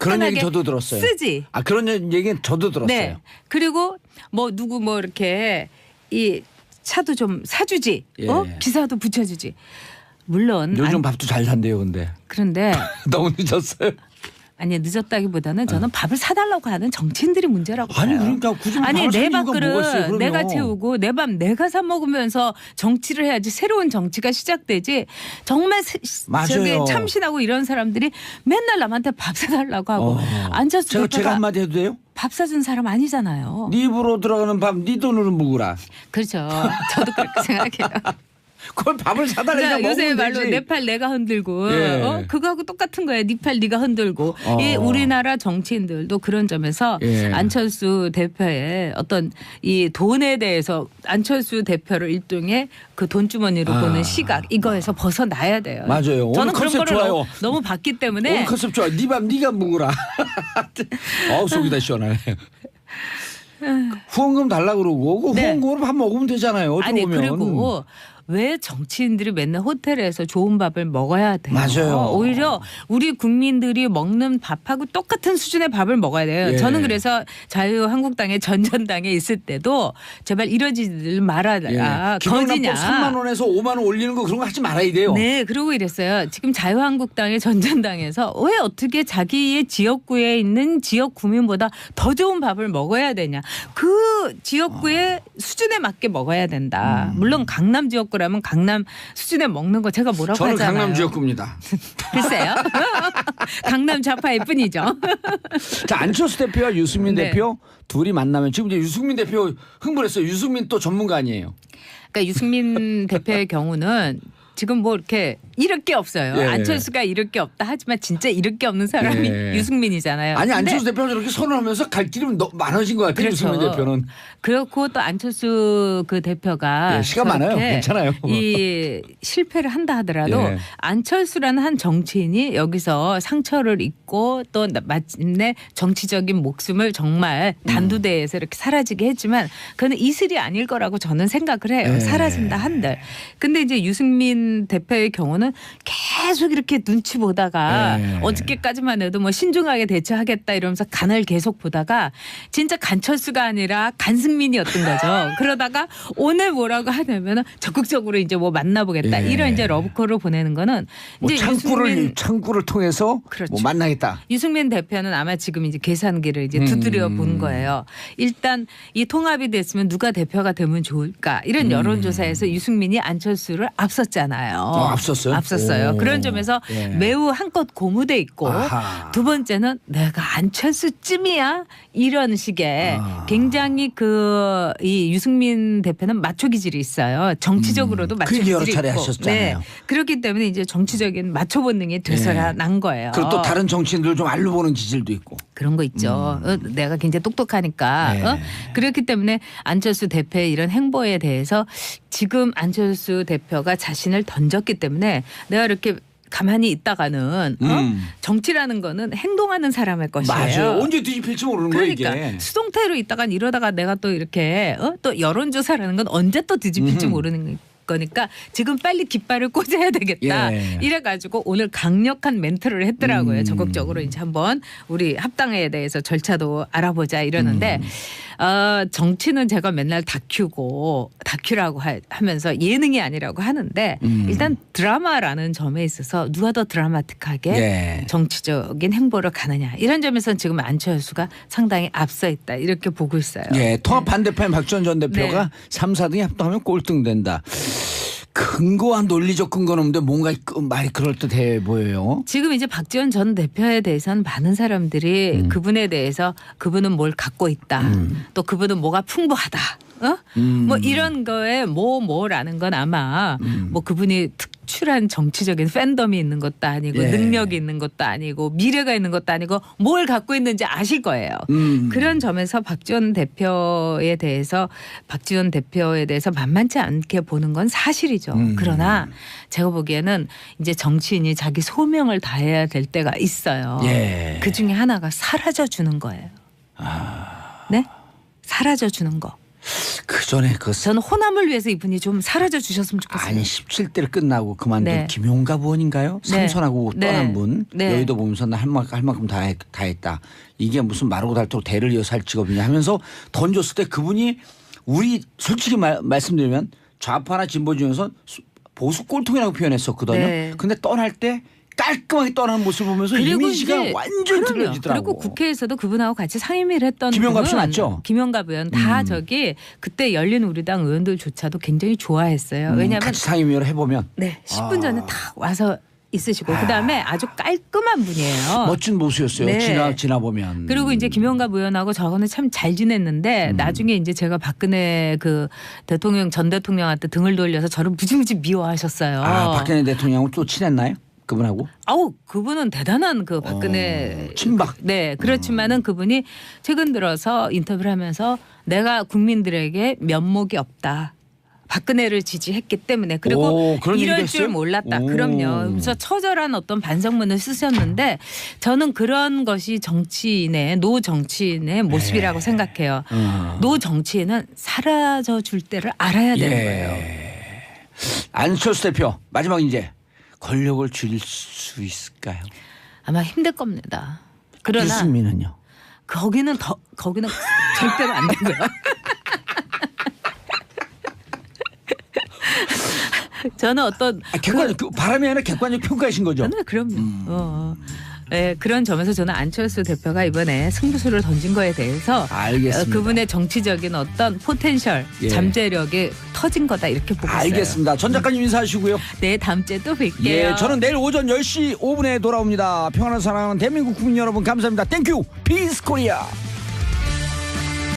그런 화끈하게 얘기 저도 들었어요. 쓰지. 그런 얘기는 저도 들었어요. 네. 그리고 뭐 누구 뭐 이렇게 이 차도 좀 사주지. 예. 기사도 붙여주지. 물론 요즘 밥도 잘 산대요, 근데. 그런데 너무 늦었어요. 아니 늦었다기보다는 저는 밥을 사달라고 하는 정치인들이 문제라고 봐요. 아니 그러니까 굳이 아니 밥을 내 살 이유가 뭐가 있어요, 밥그릇 그러면. 내가 채우고 내 밥 내가 사 먹으면서 정치를 해야지 새로운 정치가 시작되지. 정말 저기 맞아요. 참신하고 이런 사람들이 맨날 남한테 밥 사달라고 하고 안철수 제가 대표가 한마디 해도 돼요? 밥 사준 사람 아니잖아요. 네 입으로 들어가는 밥 네 돈으로 먹으라. 그렇죠. 저도 그렇게 생각해요. 그걸 밥을 사달라니까 그러니까 요새 먹으면 말로 되지. 내 팔 내가 흔들고 예. 그거하고 똑같은 거예요. 네 팔 네가 흔들고. 이 우리나라 정치인들도 그런 점에서 예. 안철수 대표의 어떤 이 돈에 대해서 안철수 대표를 일종의 그 돈주머니로 보는 시각 이거에서 벗어나야 돼요. 맞아요. 오늘 저는 그런 컨셉 거를 좋아요. 너무 봤기 때문에 오늘 컨셉 좋아. 네 밥 네가 먹으라. 속이 다 시원하네. 후원금 달라 그러고 그 네. 후원금으로 밥 먹으면 되잖아요. 어떻게 아니 보면. 그리고 왜 정치인들이 맨날 호텔에서 좋은 밥을 먹어야 돼요? 맞아요. 오히려 우리 국민들이 먹는 밥하고 똑같은 수준의 밥을 먹어야 돼요. 예. 저는 그래서 자유한국당의 전전당에 있을 때도 제발 이러지 말아라. 기본납법 거지냐. 3만 원에서 5만 원 올리는 거 그런 거 하지 말아야 돼요. 네, 그러고 이랬어요. 지금 자유한국당의 전전당에서 왜 어떻게 자기의 지역구에 있는 지역 구민보다 더 좋은 밥을 먹어야 되냐. 그 지역구의 수준에 맞게 먹어야 된다. 물론 강남 지역구라면 강남 수준에 먹는 거 제가 뭐라고 저는 하잖아요. 강남 지역구입니다. 글쎄요. 강남 좌파일 뿐이죠. 자, 안철수 대표와 유승민 네. 대표 둘이 만나면 지금 이제 유승민 대표 흥분했어요. 유승민 또 전문가 아니에요. 그러니까 유승민 대표의 경우는 지금 뭐 이렇게 잃을 게 없어요. 예. 안철수가 잃을 게 없다 하지만 진짜 잃을 게 없는 사람이 예. 유승민이잖아요. 아니 근데 안철수 대표는 저렇게 선언하면서 갈 길이 많아진 것 같아요. 그렇죠. 유승민 대표는. 그렇고 또 안철수 그 대표가 예, 시간 많아요. 저렇게 괜찮아요. 이 실패를 한다 하더라도 예. 안철수라는 한 정치인이 여기서 상처를 입고 또 마침내 정치적인 목숨을 정말 단두대에서 이렇게 사라지게 했지만 그는 이슬이 아닐 거라고 저는 생각을 해요. 예. 사라진다 한들. 근데 이제 유승민 대표의 경우는 대표는 계속 이렇게 눈치 보다가 네. 어저께까지만 해도 뭐 신중하게 대처하겠다 이러면서 간을 계속 보다가 진짜 간철수가 아니라 간승민이었던 거죠. 그러다가 오늘 뭐라고 하냐면은 적극적으로 이제 뭐 만나보겠다 예. 이런 이제 러브콜을 보내는 거는 뭐 이제 창구를 통해서 그렇죠. 뭐 만나겠다. 유승민 대표는 아마 지금 이제 계산기를 이제 두드려 본 거예요. 일단 이 통합이 됐으면 누가 대표가 되면 좋을까 이런 여론조사에서 유승민이 안철수를 앞섰잖아요. 앞섰어요? 앞섰어요. 오. 그런 점에서 예. 매우 한껏 고무돼 있고 아하. 두 번째는 내가 안철수쯤이야 이런 식의 굉장히 이 유승민 대표는 마초 기질이 있어요. 정치적으로도 마초 그 얘기 여러 기질이 차례 있고. 하셨잖아요. 그렇기 때문에 이제 정치적인 마초 본능이 되살아난 거예요. 그리고 또 다른 정치인들 좀 알로 보는 기질도 있고. 그런 거 있죠. 내가 굉장히 똑똑하니까. 네. 그렇기 때문에 안철수 대표의 이런 행보에 대해서 지금 안철수 대표가 자신을 던졌기 때문에 내가 이렇게 가만히 있다가는 정치라는 거는 행동하는 사람의 것이에요. 맞아요. 언제 뒤집힐지 모르는 거예요 그러니까 이게. 수동태로 있다가 이러다가 내가 또 이렇게 또 여론조사라는 건 언제 또 뒤집힐지 모르는 거니까 지금 빨리 깃발을 꽂아야 되겠다. 예. 이래가지고 오늘 강력한 멘트를 했더라고요. 적극적으로 이제 한번 우리 합당에 대해서 절차도 알아보자 이러는데 정치는 제가 맨날 다큐라고 하면서 예능이 아니라고 하는데 일단 드라마라는 점에 있어서 누가 더 드라마틱하게 예. 정치적인 행보를 가느냐 이런 점에서는 지금 안철수가 상당히 앞서 있다 이렇게 보고 있어요. 예, 통합 반대파인 박지원 전 대표가 네. 3, 4등이 합당하면 꼴등 된다. 근거와 논리적 근거는 없는데 뭔가 말이 그럴듯해 보여요. 지금 이제 박지원 전 대표에 대해서는 많은 사람들이 그분에 대해서 그분은 뭘 갖고 있다. 또 그분은 뭐가 풍부하다. 뭐 이런 거에 뭐라는 건 아마 뭐 그분이 특출한 정치적인 팬덤이 있는 것도 아니고 예. 능력이 있는 것도 아니고 미래가 있는 것도 아니고 뭘 갖고 있는지 아실 거예요. 그런 점에서 박지원 대표에 대해서 만만치 않게 보는 건 사실이죠. 그러나 제가 보기에는 이제 정치인이 자기 소명을 다해야 될 때가 있어요. 예. 그 중에 하나가 사라져 주는 거예요. 네? 사라져 주는 거. 그 전에 저는 호남을 위해서 이분이 좀 사라져 주셨으면 좋겠어요. 아니 17대를 끝나고 그만둔 네. 김용갑 의원인가요? 네. 삼선하고 네. 떠난 분. 네. 여의도 보면서 나 할 만큼 다 했다. 이게 무슨 마르고 닳도록 대를 이어서 할 직업이냐 하면서 던졌을 때 그분이 우리 솔직히 말씀드리면 좌파나 진보 중에서 보수 꼴통이라고 표현했었거든요. 네. 근데 떠날 때 깔끔하게 떠나는 모습을 보면서 이미지가 이제 완전히 그럼요. 틀려지더라고. 그리고 국회에서도 그분하고 같이 상임위를 했던 김영갑 씨 분은 맞죠? 김영갑 의원 다 저기 그때 열린 우리당 의원들조차도 굉장히 좋아했어요. 왜냐하면 같이 상임위를 해보면 네 10분 전에 딱 와서 있으시고 그다음에 아주 깔끔한 분이에요. 멋진 모습이었어요. 네. 지나 보면. 그리고 이제 김영갑 의원하고 저거는 참 잘 지냈는데 나중에 이제 제가 박근혜 그 전 대통령한테 등을 돌려서 저를 무지무지 미워하셨어요. 박근혜 대통령하고 또 친했나요? 그분하고? 아우 그분은 대단한 그 박근혜 친박. 네 그렇지만은 그분이 최근 들어서 인터뷰를 하면서 내가 국민들에게 면목이 없다. 박근혜를 지지했기 때문에 그리고 그런 이럴 얘기도 줄 했어요? 몰랐다. 오. 그럼요. 그래서 처절한 어떤 반성문을 쓰셨는데 저는 그런 것이 노 정치인의 모습이라고 생각해요. 노 정치인은 사라져 줄 때를 알아야 되는 거예요. 안철수 대표 마지막 이제 권력을 줄일 수 있을까요? 아마 힘들 겁니다. 그러나 유승민은요? 거기는 절대로 안 되고요. 저는 어떤 바람이 아니라 객관적 평가이신 거죠? 네, 그럼요. 네, 그런 점에서 저는 안철수 대표가 이번에 승부수를 던진 거에 대해서 알겠습니다. 그분의 정치적인 어떤 포텐셜, 예. 잠재력이 터진 거다 이렇게 보고 있어요. 알겠습니다. 전 작가님 인사하시고요. 네, 다음 주에 또 뵐게요. 예, 저는 내일 오전 10시 5분에 돌아옵니다. 평안한 사랑하는 대한민국 국민 여러분 감사합니다. 땡큐 피스 코리아.